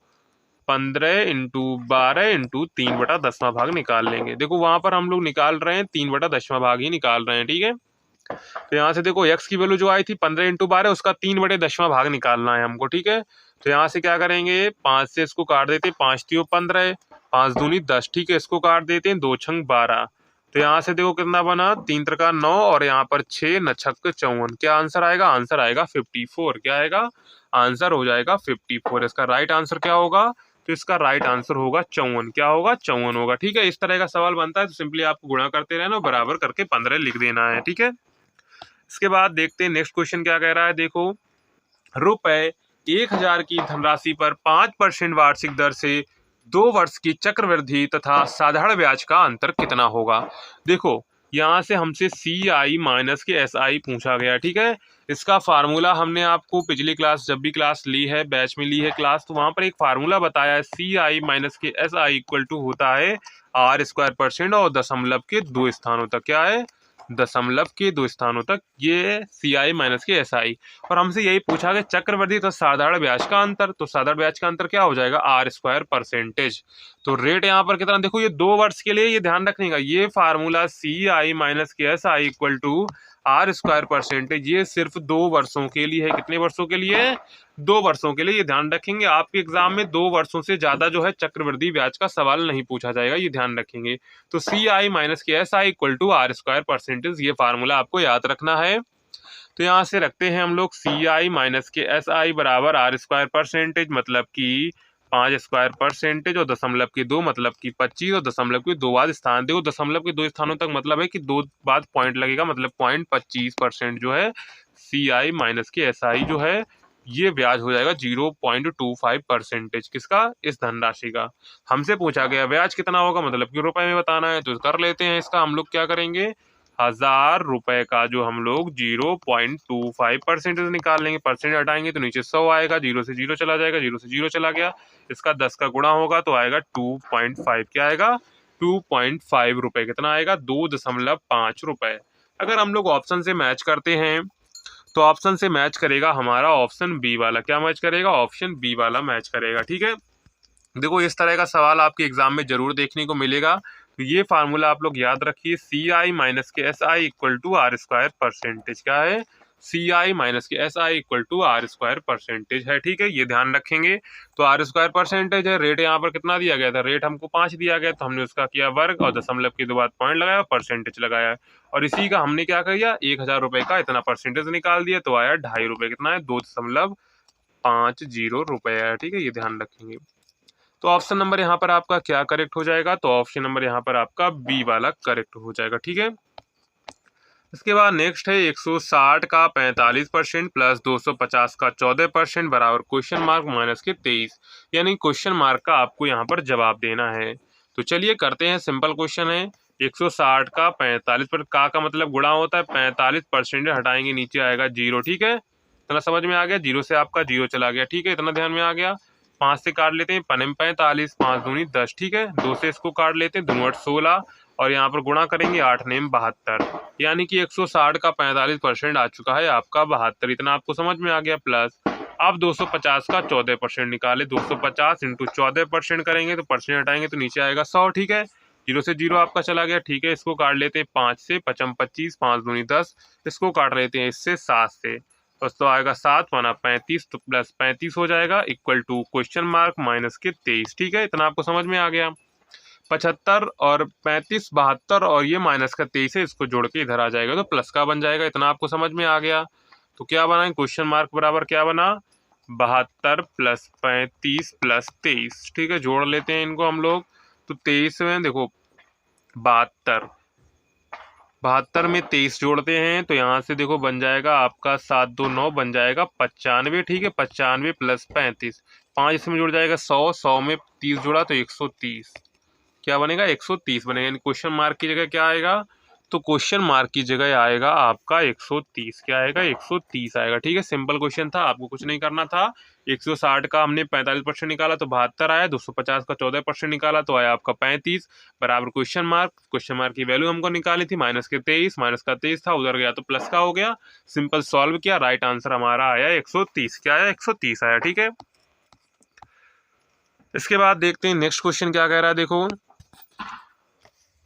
15 इंटू 12 इंटू 3/10वां भाग निकाल लेंगे। देखो वहां पर हम लोग निकाल रहे हैं 3/10वां भाग ही निकाल रहे हैं, ठीक है। तो यहाँ से देखो x की वैल्यू जो आई थी 15 इंटू 12, उसका 3/10वां भाग निकालना है हमको, ठीक है। तो यहाँ से क्या करेंगे, 5 से इसको काट देते हैं, 5 3 15, 5 दूनी 10, ठीक है। इसको काट देते हैं, 2 छंग 12। तो यहाँ से देखो कितना बना, 3 त्रिका 9 और यहाँ पर 6 9 छक्क 54। क्या आंसर आएगा, आंसर आएगा 54। क्या आएगा, आंसर हो जाएगा 54। इसका राइट आंसर क्या होगा, तो इसका राइट आंसर होगा 54। क्या होगा, 54 होगा, ठीक है। इस तरह का सवाल बनता है तो सिंपली आपको गुणा करते रहना, बराबर करके 15 लिख देना है, ठीक है। इसके बाद देखते हैं नेक्स्ट क्वेश्चन क्या कह रहा है। देखो रुपए 1000 की धनराशि पर 5% वार्षिक दर से 2 वर्ष की चक्रवृद्धि तथा साधारण ब्याज का अंतर कितना होगा। देखो यहाँ से हमसे CI माइनस के SI पूछा गया, ठीक है। इसका फार्मूला हमने आपको पिछली क्लास जब भी क्लास ली है, बैच में ली है क्लास, तो वहां पर एक फार्मूला बताया है, CI माइनस के SI इक्वल टू होता है R² % और दशमलव के 2 स्थानों तक। क्या है, दशमलव के 2 स्थानों तक, ये CI माइनस के SI। और हमसे यही पूछा कि चक्रवृद्धि तो साधारण ब्याज का अंतर, तो साधारण ब्याज का अंतर क्या हो जाएगा, R²%। तो रेट यहाँ पर कितना, देखो ये 2 वर्ष के लिए, ये ध्यान रखने का, ये फार्मूला CI माइनस के SI इक्वल टू R²%, ये सिर्फ 2 वर्षों के लिए है। कितने वर्षों के लिए, 2 वर्षों के लिए। ये ध्यान रखेंगे, आपके एग्जाम में 2 वर्षों से ज्यादा जो है चक्रवृद्धि ब्याज का सवाल नहीं पूछा जाएगा, ये ध्यान रखेंगे। तो CI माइनस के SI इक्वल टू R²%, ये फार्मूला आपको याद रखना है। तो यहाँ से रखते हैं हम लोग CI माइनस के SI बराबर R²%, मतलब कि 5² और दशमलव के 2 मतलब कि 25 और दशमलव के 2 बाद स्थान, देखो दशमलव के 2 स्थानों तक मतलब है कि 2 बाद पॉइंट लगेगा, मतलब 0.25% जो है CI माइनस के SI जो है ये ब्याज हो जाएगा 0.25%। किसका, इस धनराशि का। हमसे पूछा गया ब्याज कितना होगा, मतलब कि रुपए में बताना है, तो कर लेते हैं इसका। हम लोग क्या करेंगे, 1000 रुपए का जो हम लोग 0.25% निकाल लेंगे, परसेंट हटाएंगे तो नीचे 100 आएगा, 0 से 0 चला जाएगा, 0 से 0 चला गया। इसका 10 का गुणा होगा तो आएगा 2.5। क्या आएगा, 2.5 रुपए। कितना आएगा, 2.5 रुपए। अगर हम लोग ऑप्शन से मैच करते हैं तो ऑप्शन से मैच करेगा हमारा ऑप्शन बी वाला। क्या मैच करेगा, ऑप्शन बी वाला मैच करेगा, ठीक है। देखो इस तरह का सवाल आपके एग्जाम में जरूर देखने को मिलेगा, तो ये फार्मूला आप लोग याद रखिए, CI माइनस के SI इक्वल टू R²%। क्या है, CI माइनस के SI इक्वल टू R² है, ठीक है, ये ध्यान रखेंगे। तो R² है, रेट यहाँ पर कितना दिया गया था, रेट हमको 5 दिया गया, तो हमने उसका किया वर्ग और दशमलव के 2 बाद पॉइंट लगाया, परसेंटेज लगाया, और इसी का हमने क्या किया, 1000 रुपए का इतना परसेंटेज निकाल दिया, तो आया 2.5 रुपए। कितना है, 2.50 रुपए है, ठीक है, ये ध्यान रखेंगे। तो ऑप्शन नंबर यहाँ पर आपका क्या करेक्ट हो जाएगा, तो ऑप्शन नंबर यहाँ पर आपका बी वाला करेक्ट हो जाएगा, ठीक है। इसके बाद नेक्स्ट है 160 का 45% प्लस 250 का 14% बराबर क्वेश्चन मार्क माइनस के 23, यानी क्वेश्चन मार्क का आपको यहाँ पर जवाब देना है। तो चलिए करते हैं, सिंपल क्वेश्चन है। 160 का 45 पर का मतलब गुणा होता है 45%, हटाएंगे नीचे आएगा 0। ठीक है, इतना समझ में आ गया। 0 से आपका 0 चला गया। ठीक है, इतना ध्यान में आ गया। 5 से काट लेते हैं, पनम 45, 5 दूनी 10। ठीक है, 2 से इसको काट लेते हैं, 2 8 16, और यहाँ पर गुणा करेंगे 8 नेम 72, यानी कि 160 का 45% आ चुका है आपका 72। इतना आपको समझ में आ गया। प्लस अब 250 का 14% निकाले, 250 इंटू 14% करेंगे तो परसेंट हटाएंगे तो नीचे आएगा 100। ठीक है, 0 से 0 आपका चला गया। ठीक है, इसको काट लेते हैं 5 से, 55 25, 5 दूनी 10, इसको काट लेते हैं इससे 7 से, तो आएगा 7 माना 35, तो प्लस 35 हो जाएगा equal to question mark minus के 23। ठीक है, इतना आपको समझ में आ गया। 75 और 35 72, और ये माइनस का 23 है, इसको जोड़ के इधर आ जाएगा तो प्लस का बन जाएगा। इतना आपको समझ में आ गया। तो क्या बना, क्वेश्चन मार्क बराबर क्या बना, 72 प्लस 35 प्लस 23। ठीक है, जोड़ लेते हैं इनको हम लोग। तो 23 में देखो 72, 72 में 23 जोड़ते हैं तो यहाँ से देखो बन जाएगा आपका 7 2 9, बन जाएगा 95। ठीक है, 95 प्लस 35, 5 इसमें जुड़ जाएगा 100, 100 में 30 जोड़ा तो 130, क्या बनेगा 130 बनेगा। यानी क्वेश्चन मार्क की जगह क्या आएगा, तो क्वेश्चन मार्क की जगह आएगा आपका 130। क्या आएगा, 130 आएगा। ठीक है, सिंपल क्वेश्चन था, आपको कुछ नहीं करना था। 160 का हमने 45% निकाला तो 72 आया, 250 का 14% निकाला तो आया आपका 35, बराबर क्वेश्चन मार्क की वैल्यू हमको निकाली थी माइनस के 23, माइनस का 23 था, उधर गया तो प्लस का हो गया। सिंपल सॉल्व किया, राइट आंसर हमारा आया 130। क्या आया, 130 आया। ठीक है, इसके बाद देखते हैं नेक्स्ट क्वेश्चन क्या कह रहा है। देखो,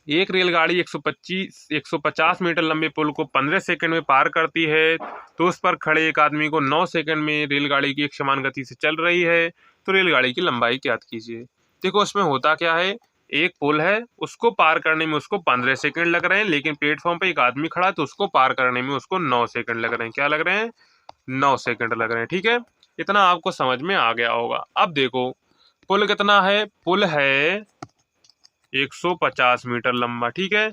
एक रेलगाड़ी 150 मीटर लंबे पुल को 15 सेकंड में पार करती है, तो उस पर खड़े एक आदमी को 9 सेकंड में रेलगाड़ी की एक समान गति से चल रही है, तो रेलगाड़ी की लंबाई ज्ञात कीजिए। देखो उसमें होता क्या है, एक पुल है, उसको पार करने में उसको 15 सेकंड लग रहे हैं, लेकिन प्लेटफॉर्म पे एक आदमी खड़ा है तो उसको पार करने में उसको 9 सेकंड लग रहे हैं। क्या लग रहे हैं, 9 सेकंड लग रहे हैं। ठीक है, इतना आपको समझ में आ गया होगा। अब देखो पुल कितना है, पुल है 150 मीटर लंबा। ठीक है,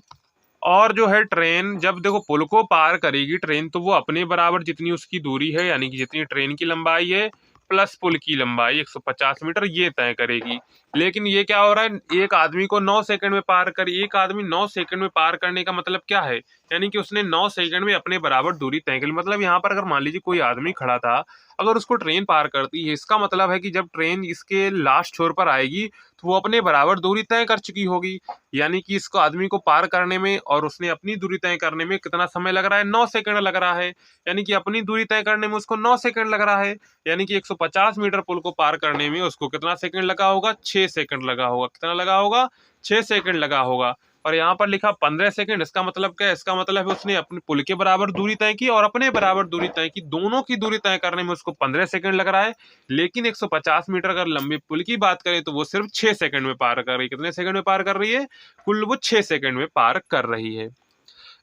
और जो है ट्रेन जब देखो पुल को पार करेगी ट्रेन, तो वो अपने बराबर जितनी उसकी दूरी है, यानी कि जितनी ट्रेन की लंबाई है प्लस पुल की लंबाई 150 मीटर, ये तय करेगी। लेकिन ये क्या हो रहा है, एक आदमी को 9 सेकंड में पार कर, एक आदमी 9 सेकंड में पार करने का मतलब क्या है, यानी कि उसने 9 सेकंड में अपने बराबर दूरी तय कर ली। मतलब यहाँ पर अगर मान लीजिए कोई आदमी खड़ा था, अगर उसको ट्रेन पार करती है, इसका मतलब है कि जब ट्रेन इसके लास्ट छोर पर आएगी तो वो अपने बराबर दूरी तय कर चुकी होगी। यानी कि इसको आदमी को पार करने में और उसने अपनी दूरी तय करने में कितना समय लग रहा है, 9 सेकंड लग रहा है। यानी कि अपनी दूरी तय करने में उसको 9 सेकंड लग रहा है, यानी कि 150 मीटर पुल को पार करने में उसको कितना सेकंड लगा होगा, 6 सेकंड लगा होगा। कितना लगा होगा, 6 सेकंड लगा होगा। और यहाँ पर लिखा 15 सेकंड, इसका मतलब क्या है, इसका मतलब है उसने अपने पुल के बराबर दूरी तय की और अपने बराबर दूरी तय की, दोनों की दूरी तय करने में उसको 15 सेकंड लग रहा है। लेकिन 150 मीटर अगर लंबे पुल की बात करें तो वो सिर्फ 6 सेकंड में पार कर रही है। कितने सेकंड में पार कर रही है, कुल वो 6 सेकंड में पार कर रही है।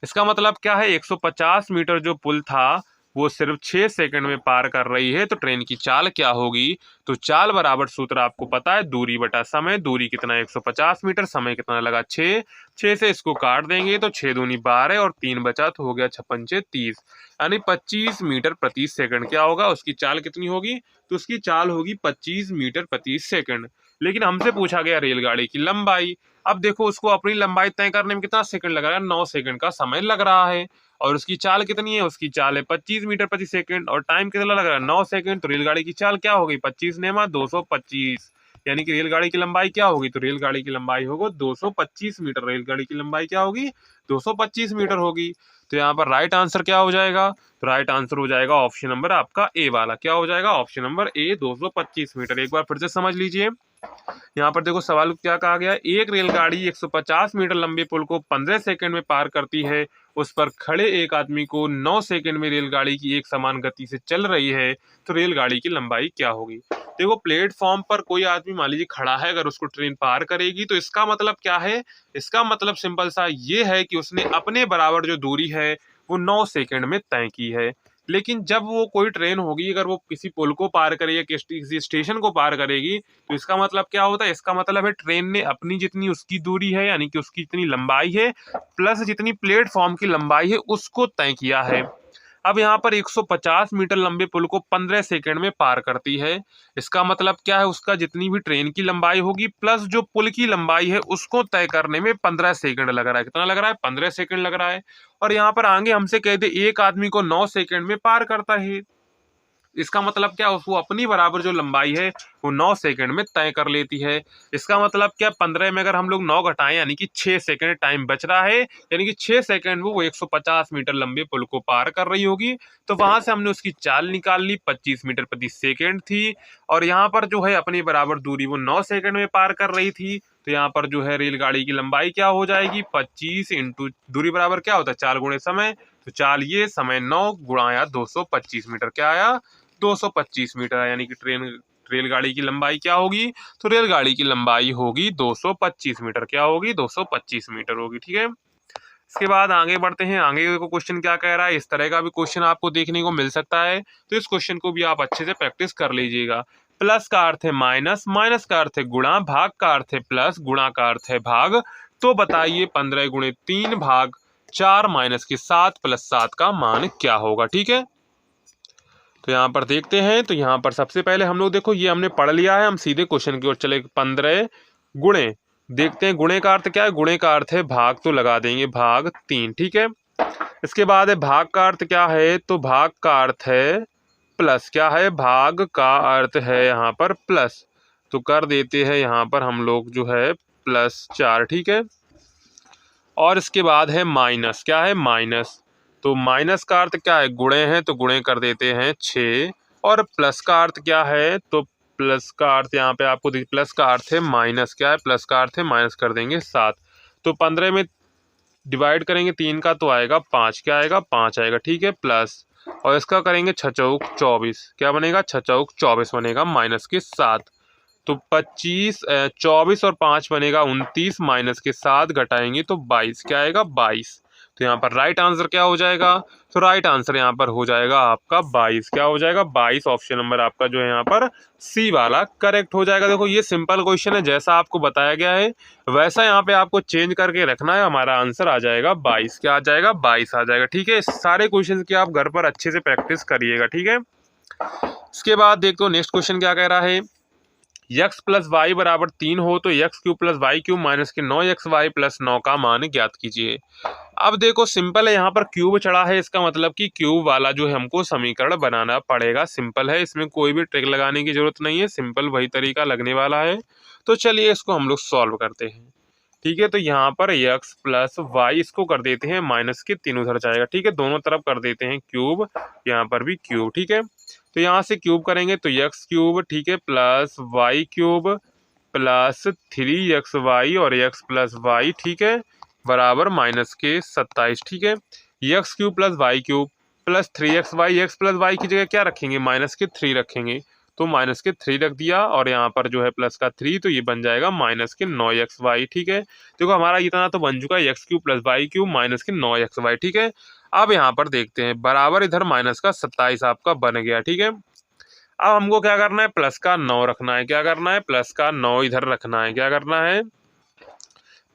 इसका मतलब क्या है, 150 मीटर जो पुल था वो सिर्फ 6 सेकंड में पार कर रही है, तो ट्रेन की चाल क्या होगी, तो चाल बराबर सूत्र आपको पता है, दूरी बटा समय। दूरी कितना, 150 मीटर, समय कितना लगा 6, 6 से इसको काट देंगे तो 6 दूनी 12 और 3 बचा तो हो गया 56 30, यानी 25 मीटर प्रति सेकंड। क्या होगा, उसकी चाल कितनी होगी, तो उसकी चाल होगी 25 मीटर प्रति सेकंड। लेकिन हमसे पूछा गया रेलगाड़ी की लंबाई। अब देखो उसको अपनी लंबाई तय करने में कितना सेकंड लग रहा है, 9 सेकंड का समय लग रहा है। और उसकी चाल कितनी है, उसकी चाल है 25 मीटर प्रति सेकंड, और टाइम कितना लग रहा है, 9 सेकंड। तो रेलगाड़ी की चाल क्या होगी, 25 नेमा 225, यानी कि रेलगाड़ी की लंबाई क्या होगी, तो रेलगाड़ी की लंबाई होगी 225 मीटर। रेलगाड़ी की लंबाई क्या होगी, 225 मीटर होगी। तो यहाँ पर राइट आंसर क्या हो जाएगा, तो राइट आंसर हो जाएगा ऑप्शन नंबर आपका ए वाला। क्या हो जाएगा, ऑप्शन नंबर ए 225 मीटर। एक बार फिर से समझ लीजिए, यहाँ पर देखो सवाल क्या कहा गया, एक रेलगाड़ी 150 मीटर लंबे पुल को 15 सेकंड में पार करती है, उस पर खड़े एक आदमी को 9 सेकंड में रेलगाड़ी की एक समान गति से चल रही है, तो रेलगाड़ी की लंबाई क्या होगी। देखो प्लेटफॉर्म पर कोई आदमी मान लीजिए खड़ा है, अगर उसको ट्रेन पार करेगी तो इसका मतलब क्या है, इसका मतलब सिंपल सा ये है कि उसने अपने बराबर जो दूरी है वो 9 सेकंड में तय की है। लेकिन जब वो कोई ट्रेन होगी, अगर वो किसी पुल को पार करेगी या किसी स्टेशन को पार करेगी, तो इसका मतलब क्या होता है, इसका मतलब है ट्रेन ने अपनी जितनी उसकी दूरी है, यानी कि उसकी जितनी लंबाई है प्लस जितनी प्लेटफॉर्म की लंबाई है उसको तय किया है। अब यहाँ पर 150 मीटर लंबे पुल को 15 सेकंड में पार करती है। इसका मतलब क्या है, उसका जितनी भी ट्रेन की लंबाई होगी प्लस जो पुल की लंबाई है उसको तय करने में 15 सेकंड लग रहा है। कितना लग रहा है? 15 सेकंड लग रहा है। और यहाँ पर आगे हमसे कह दे एक आदमी को 9 सेकंड में पार करता है। इसका मतलब क्या, वो अपनी बराबर जो लंबाई है वो 9 सेकंड में तय कर लेती है। इसका मतलब क्या, 15 में अगर हम लोग 9 घटाएं यानी कि 6 सेकंड टाइम बच रहा है, यानी कि 6 सेकंड में वो 150 मीटर लंबे पुल को पार कर रही होगी। तो वहां से हमने उसकी चाल निकाल ली, 25 मीटर प्रति सेकंड थी। और यहाँ पर जो है अपनी बराबर दूरी वो 9 सेकंड में पार कर रही थी। तो यहाँ पर जो है रेलगाड़ी की लंबाई क्या हो जाएगी, 25 इंटू दूरी बराबर क्या होता है, 4 गुणे समय। तो चाल ये समय 9 गुणा 225 मीटर, क्या आया, 225 मीटर, यानी कि रेलगाड़ी की लंबाई क्या होगी, तो रेलगाड़ी की लंबाई होगी 225 मीटर। क्या होगी, 225 मीटर होगी। ठीक है, इसके बाद आगे बढ़ते हैं। आगे को क्वेश्चन क्या कह रहा है, इस तरह का भी क्वेश्चन आपको देखने को मिल सकता है। तो इस क्वेश्चन को भी आप अच्छे से प्रैक्टिस कर लीजिएगा। प्लस का अर्थ है माइनस, माइनस का अर्थ है गुणा, भाग का अर्थ है प्लस, गुणा का अर्थ है भाग। तो बताइए 15 गुणे 3 भाग 4 माइनस के 7 प्लस 7 का मान क्या होगा। ठीक है, तो यहाँ पर देखते हैं। तो यहाँ पर सबसे पहले हम लोग देखो ये हमने पढ़ लिया है, हम सीधे क्वेश्चन की ओर चले। 15 गुणे, देखते हैं गुणे का अर्थ क्या है, गुणे का अर्थ है भाग, तो लगा देंगे भाग 3। ठीक है, इसके बाद है भाग का अर्थ क्या है, तो भाग का अर्थ है प्लस, क्या है, भाग का अर्थ है यहाँ पर प्लस। तो कर देते हैं यहाँ पर हम लोग जो है +4। ठीक है, और इसके बाद है माइनस, क्या है, माइनस। तो माइनस का अर्थ क्या है, गुणे हैं, तो गुणे कर देते हैं 6। और प्लस का अर्थ क्या है, तो प्लस का अर्थ यहाँ पे आपको प्लस का अर्थ है माइनस, क्या है, प्लस का अर्थ है माइनस, कर देंगे 7। तो 15 में डिवाइड करेंगे 3 का तो आएगा 5, क्या आएगा, 5 आएगा। ठीक है, प्लस, और इसका करेंगे 6 चौक 24, क्या बनेगा, 6 चौक 24 बनेगा, माइनस के 7। तो 25 24 और 5 बनेगा 29, माइनस के 7 घटाएंगे तो 22, क्या आएगा, 22। तो यहाँ पर राइट आंसर क्या हो जाएगा, तो राइट आंसर यहाँ पर हो जाएगा आपका 22, क्या हो जाएगा, 22। ऑप्शन नंबर आपका जो है यहाँ पर सी वाला करेक्ट हो जाएगा। देखो ये सिंपल क्वेश्चन है, जैसा आपको बताया गया है वैसा यहाँ पे आपको चेंज करके रखना है, हमारा आंसर आ जाएगा 22, क्या आ जाएगा, 22 आ जाएगा। ठीक है, सारे क्वेश्चन की आप घर पर अच्छे से प्रैक्टिस करिएगा। ठीक है, इसके बाद देखो नेक्स्ट क्वेश्चन क्या कह रहा है, x प्लस वाई बराबर 3 हो तो x cube plus Y cube minus के 9xy प्लस 9 का मान ज्ञात कीजिए। अब देखो सिंपल है, यहाँ पर क्यूब चढ़ा है, इसका मतलब कि क्यूब वाला जो है हमको समीकरण बनाना पड़ेगा। सिंपल है, इसमें कोई भी ट्रिक लगाने की जरूरत नहीं है, सिंपल वही तरीका लगने वाला है। तो चलिए इसको हम लोग सॉल्व करते हैं। ठीक है, तो यहाँ पर x प्लस वाई इसको कर देते हैं माइनस के 3 उधर जाएगा। ठीक है, दोनों तरफ कर देते हैं क्यूब, यहाँ पर भी क्यूब। ठीक है, तो यहाँ से क्यूब करेंगे तो x क्यूब, ठीक है, plus Y cube plus 3xy और x प्लस वाई, ठीक है, बराबर माइनस के 27। ठीक है, x cube plus Y cube plus 3xy, x plus Y की जगह क्या रखेंगे, माइनस के 3 रखेंगे, तो माइनस के 3 रख दिया, और यहाँ पर जो है प्लस का 3, तो ये बन जाएगा माइनस के 9xy। ठीक है, देखो हमारा इतना तो बन चुका है, x cube plus Y cube minus के 9xy। ठीक है, अब यहाँ पर देखते हैं, बराबर इधर माइनस का 27 आपका बन गया। ठीक है, अब हमको क्या करना है, प्लस का 9 रखना है, क्या करना है, प्लस का 9 इधर रखना है, क्या करना है,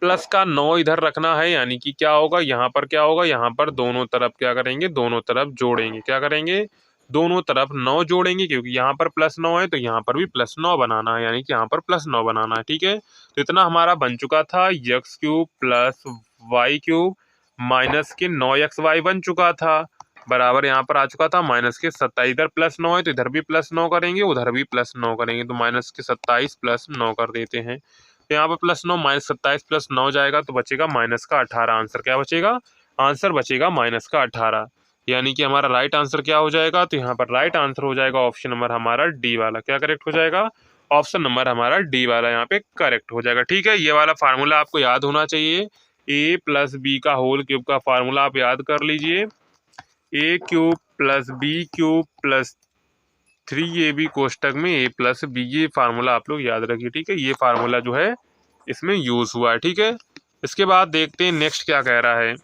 प्लस का 9 इधर रखना है। यानी कि क्या होगा, यहाँ पर क्या होगा, यहाँ पर दोनों तरफ क्या करेंगे, दोनों तरफ जोड़ेंगे, क्या करेंगे, दोनों तरफ 9 जोड़ेंगे, क्योंकि यहाँ पर +9 है तो यहाँ पर भी +9 बनाना है, यानी कि यहाँ पर +9 बनाना है। ठीक है, तो इतना हमारा बन चुका था, x cube plus Y cube minus के 9xy बन चुका था, बराबर यहाँ पर आ चुका था माइनस के 27। इधर +9 है तो इधर भी +9 करेंगे, उधर भी +9 करेंगे, तो माइनस के 27 प्लस 9 कर देते हैं। तो यहाँ पर +9 माइनस 27 प्लस 9 जाएगा तो बचेगा माइनस का 18। आंसर क्या बचेगा, आंसर बचेगा माइनस का 18, यानी कि हमारा राइट आंसर क्या हो जाएगा, तो यहाँ पर राइट आंसर हो जाएगा ऑप्शन नंबर हमारा डी वाला। क्या करेक्ट हो जाएगा, ऑप्शन नंबर हमारा डी वाला यहाँ पे करेक्ट हो जाएगा। ठीक है, ये वाला फार्मूला आपको याद होना चाहिए, a प्लस बी का होल क्यूब का फार्मूला आप याद कर लीजिए, a cube plus B cube plus 3ab कोष्टक में a प्लस बी, ये फार्मूला आप लोग याद रखिए। ठीक है, ये फार्मूला जो है इसमें यूज हुआ है। ठीक है, इसके बाद देखते हैं नेक्स्ट क्या कह रहा है,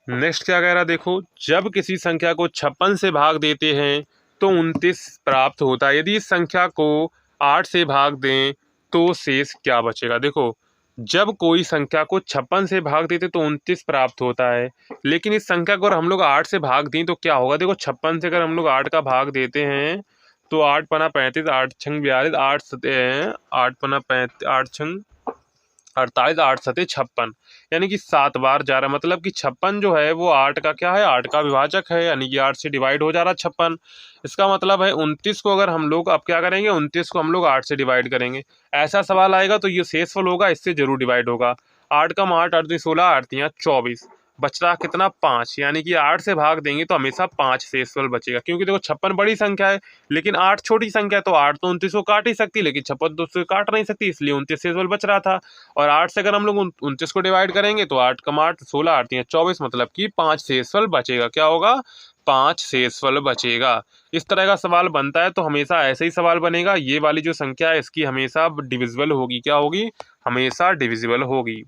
नेक्स्ट क्या कह रहा है, देखो जब किसी संख्या को 56 से भाग देते हैं तो 29 प्राप्त होता है, यदि इस संख्या को 8 से भाग दें तो शेष क्या बचेगा। देखो जब कोई संख्या को 56 से भाग देते तो 29 प्राप्त होता है, लेकिन इस संख्या को अगर हम लोग 8 से भाग दें तो क्या होगा? देखो 56 से अगर हम लोग 8 का भाग देते हैं तो 8 पना 35, 8 छंग 42, 8 सते 8 पना 35, 8 छंग 48, 8 सते 56, यानी कि 7 बार जा रहा है। मतलब कि 56 जो है वो 8 का क्या है? 8 का विभाजक है, यानी कि 8 से डिवाइड हो जा रहा है 56। इसका मतलब है 29 को अगर हम लोग अब क्या करेंगे, 29 को हम लोग 8 से डिवाइड करेंगे। ऐसा सवाल आएगा तो ये शेषफल होगा, इससे जरूर डिवाइड होगा। 8 का 8, 8 दूनी 16, 8 तियां 24, बच रहा कितना? 5, यानी कि 8 से भाग देंगे तो हमेशा 5 शेषफल बचेगा, क्योंकि देखो 56 बड़ी संख्या है लेकिन 8 छोटी संख्या है, तो 8 तो 29 को काट ही सकती, लेकिन 56 तो उससे काट नहीं सकती, इसलिए 29 शेषफल बच रहा था। और 8 से अगर हम लोग 29 को डिवाइड करेंगे तो 8 का 8, 16, 8 तियां 24, मतलब कि 5 शेषफल बचेगा। क्या होगा? 5 शेषफल बचेगा। इस तरह का सवाल बनता है तो हमेशा ऐसे ही सवाल बनेगा। ये वाली जो संख्या है इसकी हमेशा डिविजिबल होगी। क्या होगी? हमेशा डिविजिबल होगी।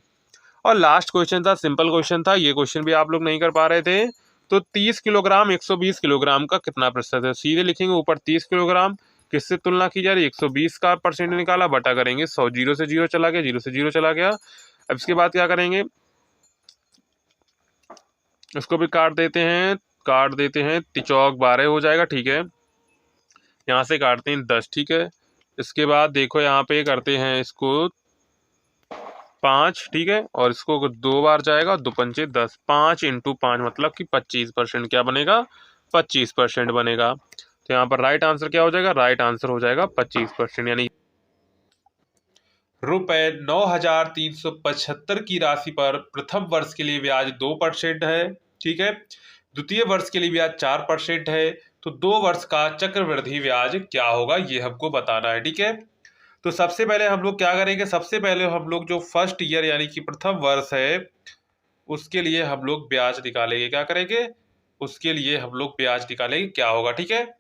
और लास्ट क्वेश्चन था, सिंपल क्वेश्चन था, ये क्वेश्चन भी आप लोग नहीं कर पा रहे थे। तो 30 किलोग्राम 120 किलोग्राम का कितना प्रतिशत है? सीधे लिखेंगे ऊपर 30 किलोग्राम, किससे तुलना की जा रही है? 120 का परसेंट निकाला, बटा करेंगे 100, जीरो से जीरो चला गया, जीरो से जीरो चला गया। अब इसके बाद क्या करेंगे, इसको भी काट देते हैं, काट देते हैं, तिचौक 12 हो जाएगा, ठीक है। यहाँ से काटते हैं 10, ठीक है। इसके बाद देखो यहाँ पे करते हैं इसको 5, ठीक है, और इसको 2 बार जाएगा, 2 पंचे 10, 5 इंटू 5 मतलब कि 25%। क्या बनेगा? 25% बनेगा। तो यहाँ पर राइट आंसर क्या हो जाएगा? राइट आंसर हो जाएगा 25%, यानी रुपए 9,375 की राशि पर प्रथम वर्ष के लिए ब्याज 2% है, ठीक है। द्वितीय वर्ष के लिए ब्याज 4% है। तो 2 वर्ष का चक्रवृद्धि ब्याज क्या होगा, ये हमको बताना है, ठीक है। तो सबसे पहले हम लोग क्या करेंगे, सबसे पहले हम लोग जो फर्स्ट ईयर यानी कि प्रथम वर्ष है उसके लिए हम लोग ब्याज निकालेंगे। क्या करेंगे? उसके लिए हम लोग ब्याज निकालेंगे, क्या होगा, ठीक है।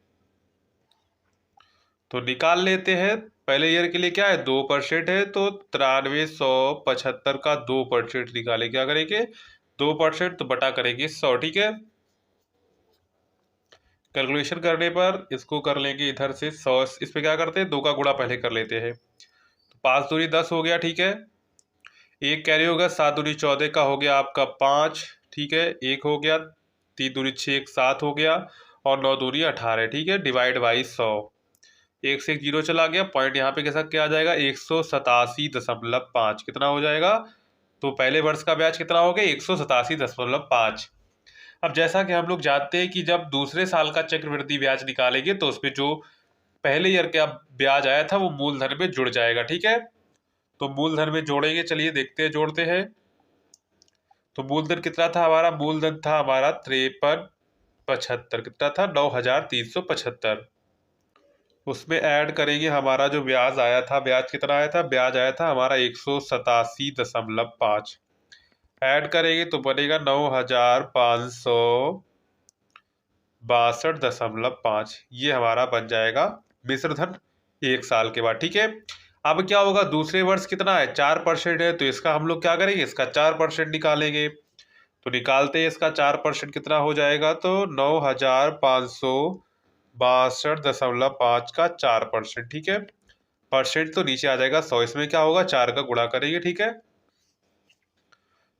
तो निकाल लेते हैं। पहले ईयर के लिए क्या है? 2% है, तो 9375 का 2% निकाले। क्या करेंगे? 2%, तो बटा करेंगे 100, ठीक है। कैलकुलेशन करने पर इसको कर लेंगे इधर से 100, इस पे क्या करते हैं, 2 का गुणा पहले कर लेते हैं। तो 5 दूनी 10 हो गया, ठीक है। एक कैरी होगा, 7 दूनी 14 का हो गया आपका 5, ठीक है। एक हो गया, 3 दूनी 6, 7 हो गया, और 9 दूनी 18, ठीक है। डिवाइड बाई 100, एक से एक जीरो चला गया, पॉइंट यहाँ पे कैसा क्या आ जाएगा? 187.5 कितना हो जाएगा? तो पहले वर्ष का ब्याज कितना हो गया? 187.5। अब जैसा कि हम लोग जानते हैं कि जब दूसरे साल का चक्रवृद्धि ब्याज निकालेंगे तो उसमें जो पहले ईयर का ब्याज आया था वो मूलधन में जुड़ जाएगा, ठीक है। तो मूलधन में जोड़ेंगे, चलिए देखते हैं, जोड़ते हैं। तो मूलधन कितना था हमारा? मूलधन था हमारा 5375, कितना था? 9,375। उसमें ऐड करेंगे हमारा जो ब्याज आया था, ब्याज कितना आया था? ब्याज आया था हमारा 187.5। ऐड करेंगे तो बनेगा 9,562.5। ये हमारा बन जाएगा मिश्रधन 1 साल के बाद, ठीक है। अब क्या होगा? दूसरे वर्ष कितना है? 4% है, तो इसका हम लोग क्या करेंगे? इसका 4% निकालेंगे। तो निकालते हैं, इसका 4% कितना हो जाएगा? तो 9,562.5 का 4%, ठीक है। परसेंट तो नीचे आ जाएगा 100, इसमें क्या होगा? 4 का गुणा करेंगे, ठीक है।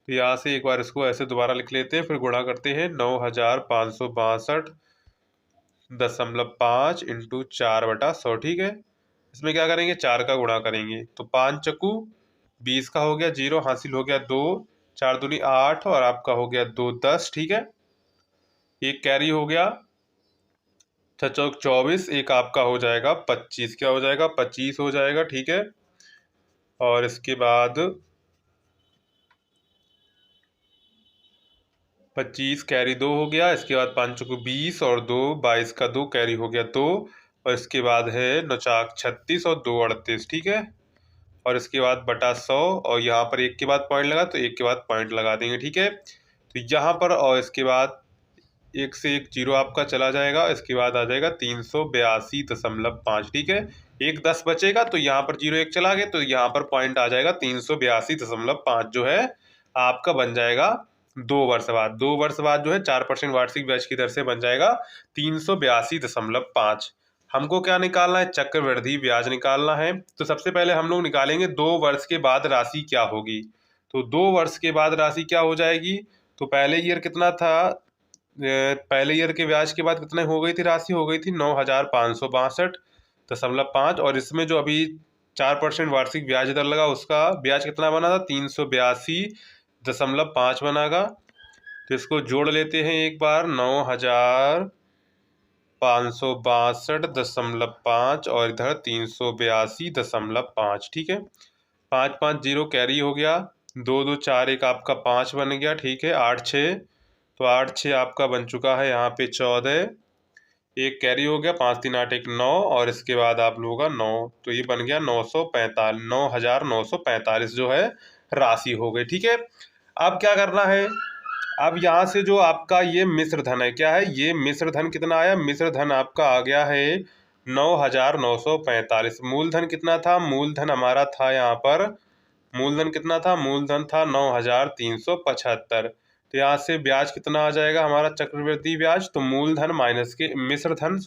तो यहाँ से एक बार इसको ऐसे दोबारा लिख लेते हैं, फिर गुणा करते हैं। 9,562.5 इंटू 4/100, ठीक है। इसमें क्या करेंगे? 4 का गुणा करेंगे, तो 5 चक्कू 20 का हो गया, 0 हासिल हो गया 2, 4 दूनी 8, और आपका हो गया 2 10, ठीक है। एक कैरी हो गया, 6 चौक 24, एक आपका हो जाएगा 25। क्या हो जाएगा? 25 हो जाएगा, ठीक है। और इसके बाद 25 कैरी 2 हो गया, इसके बाद 5 को 20 और 2 22 का 2 कैरी हो गया 2, और इसके बाद है 9 36 और 2 38, ठीक है। और इसके बाद बटा 100, और यहाँ पर एक के बाद पॉइंट लगा तो एक के बाद पॉइंट लगा देंगे, ठीक है। तो यहाँ पर और इसके बाद एक से एक जीरो आपका चला जाएगा, इसके बाद आ जाएगा 382.5, ठीक है। एक 10 बचेगा तो यहाँ पर 0 1 चला गया, तो यहाँ पर पॉइंट आ जाएगा 382.5 जो है आपका बन जाएगा 2 वर्ष बाद। 2 वर्ष बाद जो है 4% वार्षिक ब्याज की दर से बन जाएगा 382.5। हमको क्या निकालना है, चक्रवृद्धि ब्याज निकालना है। तो सबसे पहले हम लोग निकालेंगे 2 वर्ष के बाद राशि क्या होगी। तो 2 वर्ष के बाद राशि क्या हो जाएगी, तो पहले ईयर कितना था, पहले ईयर के ब्याज के बाद कितने हो गई थी राशि, हो गई थी 9,562.5, और इसमें जो अभी 4% वार्षिक ब्याज दर लगा उसका ब्याज कितना बना था, 382.5 बनागा। तो इसको जोड़ लेते हैं एक बार, 9,562.5 और इधर 382.5, ठीक है। 5 5 0 कैरी हो गया, 2 2 4 1 आपका 5 बन गया, ठीक है। 8 6, तो 8 6 आपका बन चुका है यहाँ पे 14, एक कैरी हो गया, 5 3 8 1 9, और इसके बाद आप लोगों का 9, तो ये बन गया 9,945 जो है राशि हो गई, ठीक है। अब क्या करना है, अब यहाँ से जो आपका ये मिश्र धन है, क्या है ये मिश्र धन, कितना आया, मिश्र धन आपका आ गया है 9,945। मूलधन कितना था, मूलधन हमारा था यहाँ पर, मूलधन कितना था, मूलधन था 9,375। तो यहाँ से ब्याज कितना आ जाएगा हमारा, चक्रवृद्धि ब्याज, तो मूलधन माइनस के मिश्र धन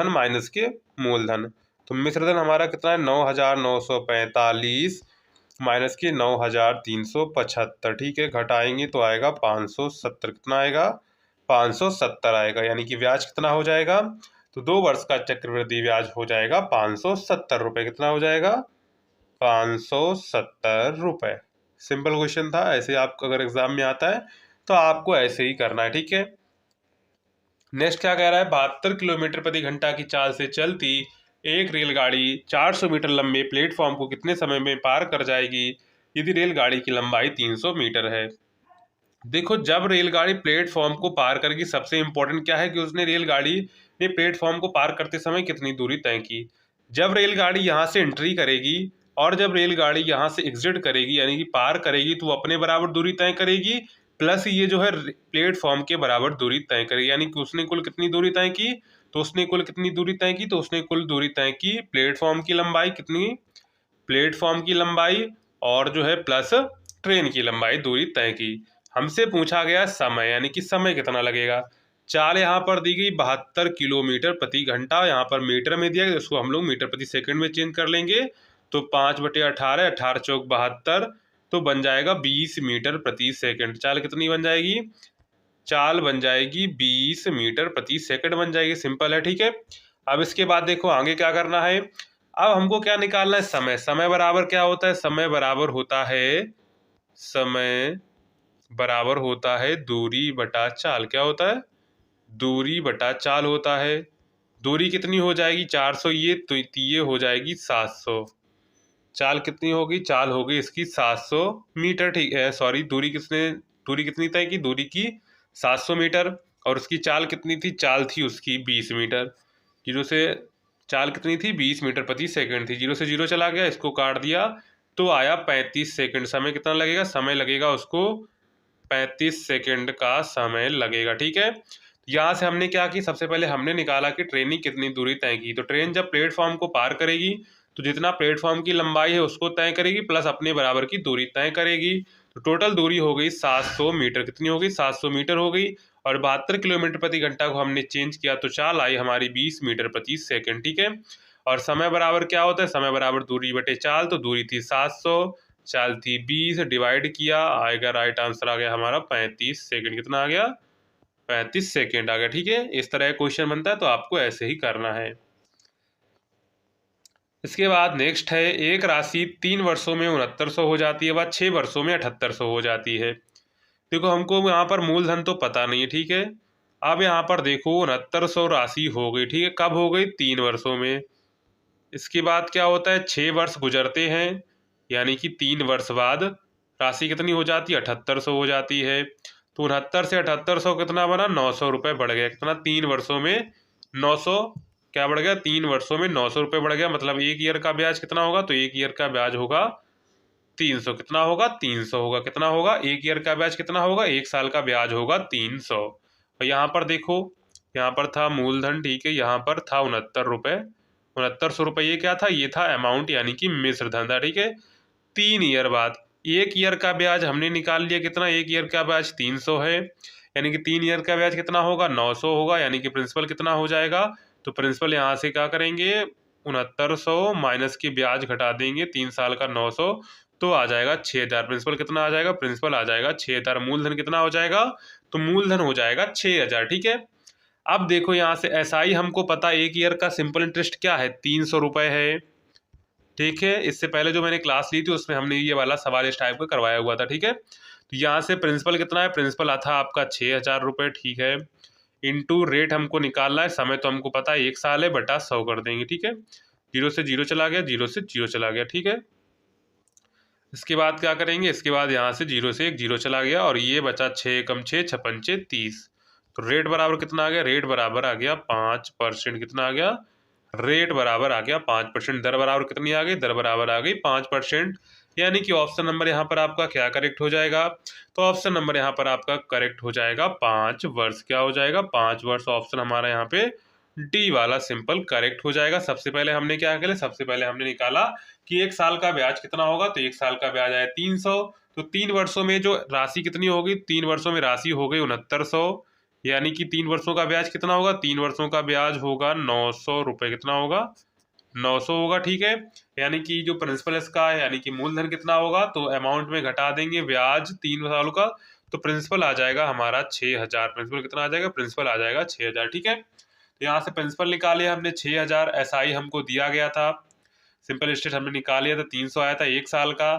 माइनस के मूलधन। तो मिश्र धन हमारा कितना है, 9,945 माइनस के 9,375, ठीक है। घटाएंगे तो आएगा 570, कितना आएगा, 570 आएगा, यानी कि ब्याज कितना हो जाएगा, तो 2 वर्ष का चक्रवृद्धि ब्याज हो जाएगा 570 रुपये, कितना हो जाएगा, 570 रुपये। सिंपल क्वेश्चन था, ऐसे आपको अगर एग्जाम में आता है तो आपको ऐसे ही करना है, ठीक है। नेक्स्ट क्या कह रहा है, 72 किलोमीटर प्रति घंटा की चाल से चलती एक रेलगाड़ी 400 मीटर लंबे प्लेटफॉर्म को कितने समय में पार कर जाएगी यदि रेलगाड़ी की लंबाई 300 मीटर है। देखो, जब रेलगाड़ी प्लेटफॉर्म को पार करेगी, सबसे इंपॉर्टेंट क्या है कि उसने रेलगाड़ी ने प्लेटफॉर्म को पार करते समय कितनी दूरी तय की। जब रेलगाड़ी यहाँ से एंट्री करेगी और जब रेलगाड़ी यहाँ से एग्जिट करेगी यानी कि पार करेगी, तो वो अपने बराबर दूरी तय करेगी, प्लस ये जो है प्लेटफॉर्म के बराबर दूरी तय करेगी। यानी कि उसने कुल कितनी दूरी तय की, तो उसने कुल कितनी दूरी तय की, तो उसने कुल दूरी तय की प्लेटफॉर्म की लंबाई कितनी, प्लेटफॉर्म की लंबाई और जो है प्लस ट्रेन की लंबाई दूरी तय की। हमसे पूछा गया समय, यानी कि समय कितना लगेगा। चाल यहाँ पर दी गई 72 किलोमीटर प्रति घंटा, यहाँ पर मीटर में दिया गया, इसको हम लोग मीटर प्रति सेकंड में चेंज कर लेंगे। तो 5/18, 18 चौक 72, तो बन जाएगा 20 मीटर प्रति सेकंड। चाल कितनी बन जाएगी, चाल बन जाएगी 20 मीटर प्रति सेकंड बन जाएगी, सिंपल है, ठीक है। अब इसके बाद देखो आगे क्या करना है, अब हमको क्या निकालना है, समय। समय बराबर क्या होता है, समय बराबर होता है, समय बराबर होता है दूरी बटा चाल। क्या होता है, दूरी बटा चाल होता है। दूरी कितनी हो जाएगी 400, ये तो ये हो जाएगी 700। चाल कितनी होगी, चाल होगी इसकी 700 मीटर, ठीक है। सॉरी, दूरी कितनी तय की, दूरी की 700 मीटर, और उसकी चाल कितनी थी, चाल थी उसकी 20 मीटर। जीरो से चाल कितनी थी, 20 मीटर प्रति सेकंड थी। 0 से 0 चला गया, इसको काट दिया तो आया 35 सेकंड। समय कितना लगेगा, समय लगेगा उसको 35 सेकंड का समय लगेगा, ठीक है। यहाँ से हमने क्या की, सबसे पहले हमने निकाला कि ट्रेन ने कितनी दूरी तय की। तो ट्रेन जब प्लेटफॉर्म को पार करेगी तो जितना प्लेटफॉर्म की लंबाई है उसको तय करेगी, प्लस अपने बराबर की दूरी तय करेगी। तो टोटल दूरी हो गई 700 मीटर, कितनी हो गई, 700 मीटर हो गई। और 72 किलोमीटर प्रति घंटा को हमने चेंज किया तो चाल आई हमारी 20 मीटर प्रति सेकंड, ठीक है। और समय बराबर क्या होता है, समय बराबर दूरी बटे चाल, तो दूरी थी 700, चाल थी 20, डिवाइड किया, आएगा राइट आंसर आ गया हमारा 35 सेकंड। कितना आ गया, 35 सेकंड आ गया, ठीक है। इस तरह क्वेश्चन बनता है, तो आपको ऐसे ही करना है। इसके बाद नेक्स्ट है, एक राशि 3 वर्षों में 6900 हो जाती है, बाद 6 वर्षों में 7800 हो जाती है। देखो, हमको यहाँ पर मूलधन तो पता नहीं है, ठीक है। अब यहाँ पर देखो 6900 राशि हो गई, ठीक है। कब हो गई, 3 वर्षों में। इसके बाद क्या होता है, 6 वर्ष गुजरते हैं, यानी कि 3 वर्ष बाद राशि कितनी हो जाती है, 7800 हो जाती है। तो 69 से 7800 कितना बना, 900 रुपये बढ़ गया। कितना, 3 वर्षों में 900 क्या बढ़ गया, 3 वर्षों में 900 रुपये बढ़ गया। मतलब एक ईयर का ब्याज कितना होगा, तो एक ईयर का ब्याज होगा 300। कितना होगा, 300 होगा। कितना होगा, एक ईयर का ब्याज कितना होगा, 1 साल का ब्याज होगा 300। और यहाँ पर देखो, यहाँ पर था मूलधन, ठीक है, यहाँ पर था 69 रुपये। 6900 रुपये ये क्या था, ये था अमाउंट, यानी कि मिश्र धन था, ठीक है। 3 ईयर बाद एक ईयर का ब्याज हमने निकाल लिया, कितना, एक ईयर का ब्याज 300 है, यानी कि 3 ईयर का ब्याज कितना होगा, 900 होगा, यानी कि प्रिंसिपल कितना हो जाएगा, तो प्रिंसिपल यहाँ से क्या करेंगे, 6900 माइनस के ब्याज घटा देंगे 3 साल का 900, तो आ जाएगा 6000। प्रिंसिपल कितना आ जाएगा, प्रिंसिपल आ जाएगा 6000। मूलधन कितना हो जाएगा, तो मूलधन हो जाएगा 6000। ठीक है। अब देखो यहाँ से एसआई हमको पता, एक ईयर का सिंपल इंटरेस्ट क्या है, 300 रुपये है। ठीक है, इससे पहले जो मैंने क्लास ली थी उसमें हमने ये वाला सवाल इस टाइप का करवाया हुआ था। ठीक है, तो यहाँ से प्रिंसिपल कितना है, प्रिंसिपल था आपका 6000 रुपये। ठीक है, इनटू रेट हमको निकालना है, समय तो हमको पता है 1 साल है, बटा 100 कर देंगे। ठीक है, 0 से 0 चला गया, 0 से 0 चला गया। ठीक है, इसके बाद क्या करेंगे, इसके बाद यहाँ से 0 से 1 0 चला गया और ये बचा 6 कम 6 6 पंचे 30। तो रेट बराबर कितना आ गया, रेट बराबर आ गया 5%। कितना आ गया, रेट बराबर आ गया 5%। दर बराबर कितनी आ गई, दर बराबर आ गई 5%। यानी कि ऑप्शन नंबर यहाँ पर आपका क्या करेक्ट हो जाएगा, तो ऑप्शन नंबर यहाँ पर आपका करेक्ट हो जाएगा 5 वर्ष। क्या हो जाएगा, 5 वर्ष। ऑप्शन हमारा यहाँ पे डी वाला सिंपल करेक्ट हो जाएगा। सबसे पहले हमने क्या किया, सबसे पहले हमने निकाला कि 1 साल का ब्याज कितना होगा, तो 1 साल का ब्याज आया 300। तो 3 वर्षों में जो राशि कितनी होगी, 3 वर्षों में राशि हो गई 6900। यानी कि 3 वर्षों का ब्याज कितना होगा, 3 वर्षों का ब्याज होगा 900 रुपये। कितना होगा, 900 होगा। ठीक है, यानी कि जो प्रिंसिपल इसका है, यानी कि मूलधन कितना होगा, तो अमाउंट में घटा देंगे ब्याज 3 सालों का, तो प्रिंसिपल आ जाएगा हमारा 6000। प्रिंसिपल कितना आ जाएगा, प्रिंसिपल आ जाएगा 6000। ठीक है, तो यहाँ से प्रिंसिपल निकाले हमने 6000, एसआई हमको दिया गया था, सिंपल स्टेट हमने निकाल लिया था, 300 आया था 1 साल का,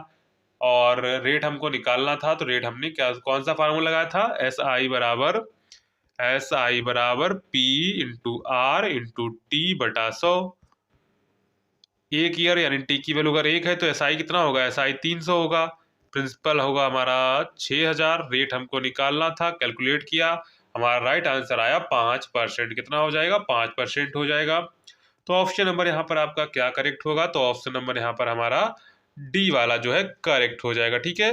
और रेट हमको निकालना था, तो रेट हमने क्या, कौन सा फार्मूला लगाया था, एस आई बराबर P into R into T बटा 100। 1 ईयर यानी टी की वैल्यू अगर 1 है तो एस आई कितना होगा, एस आई 300 होगा। प्रिंसिपल होगा हमारा 6000, रेट हमको निकालना था, कैलकुलेट किया, हमारा राइट आंसर आया 5%। कितना हो जाएगा, 5% हो जाएगा। तो ऑप्शन नंबर यहाँ पर आपका क्या करेक्ट होगा, तो ऑप्शन नंबर यहाँ पर हमारा डी वाला जो है करेक्ट हो जाएगा। ठीक है।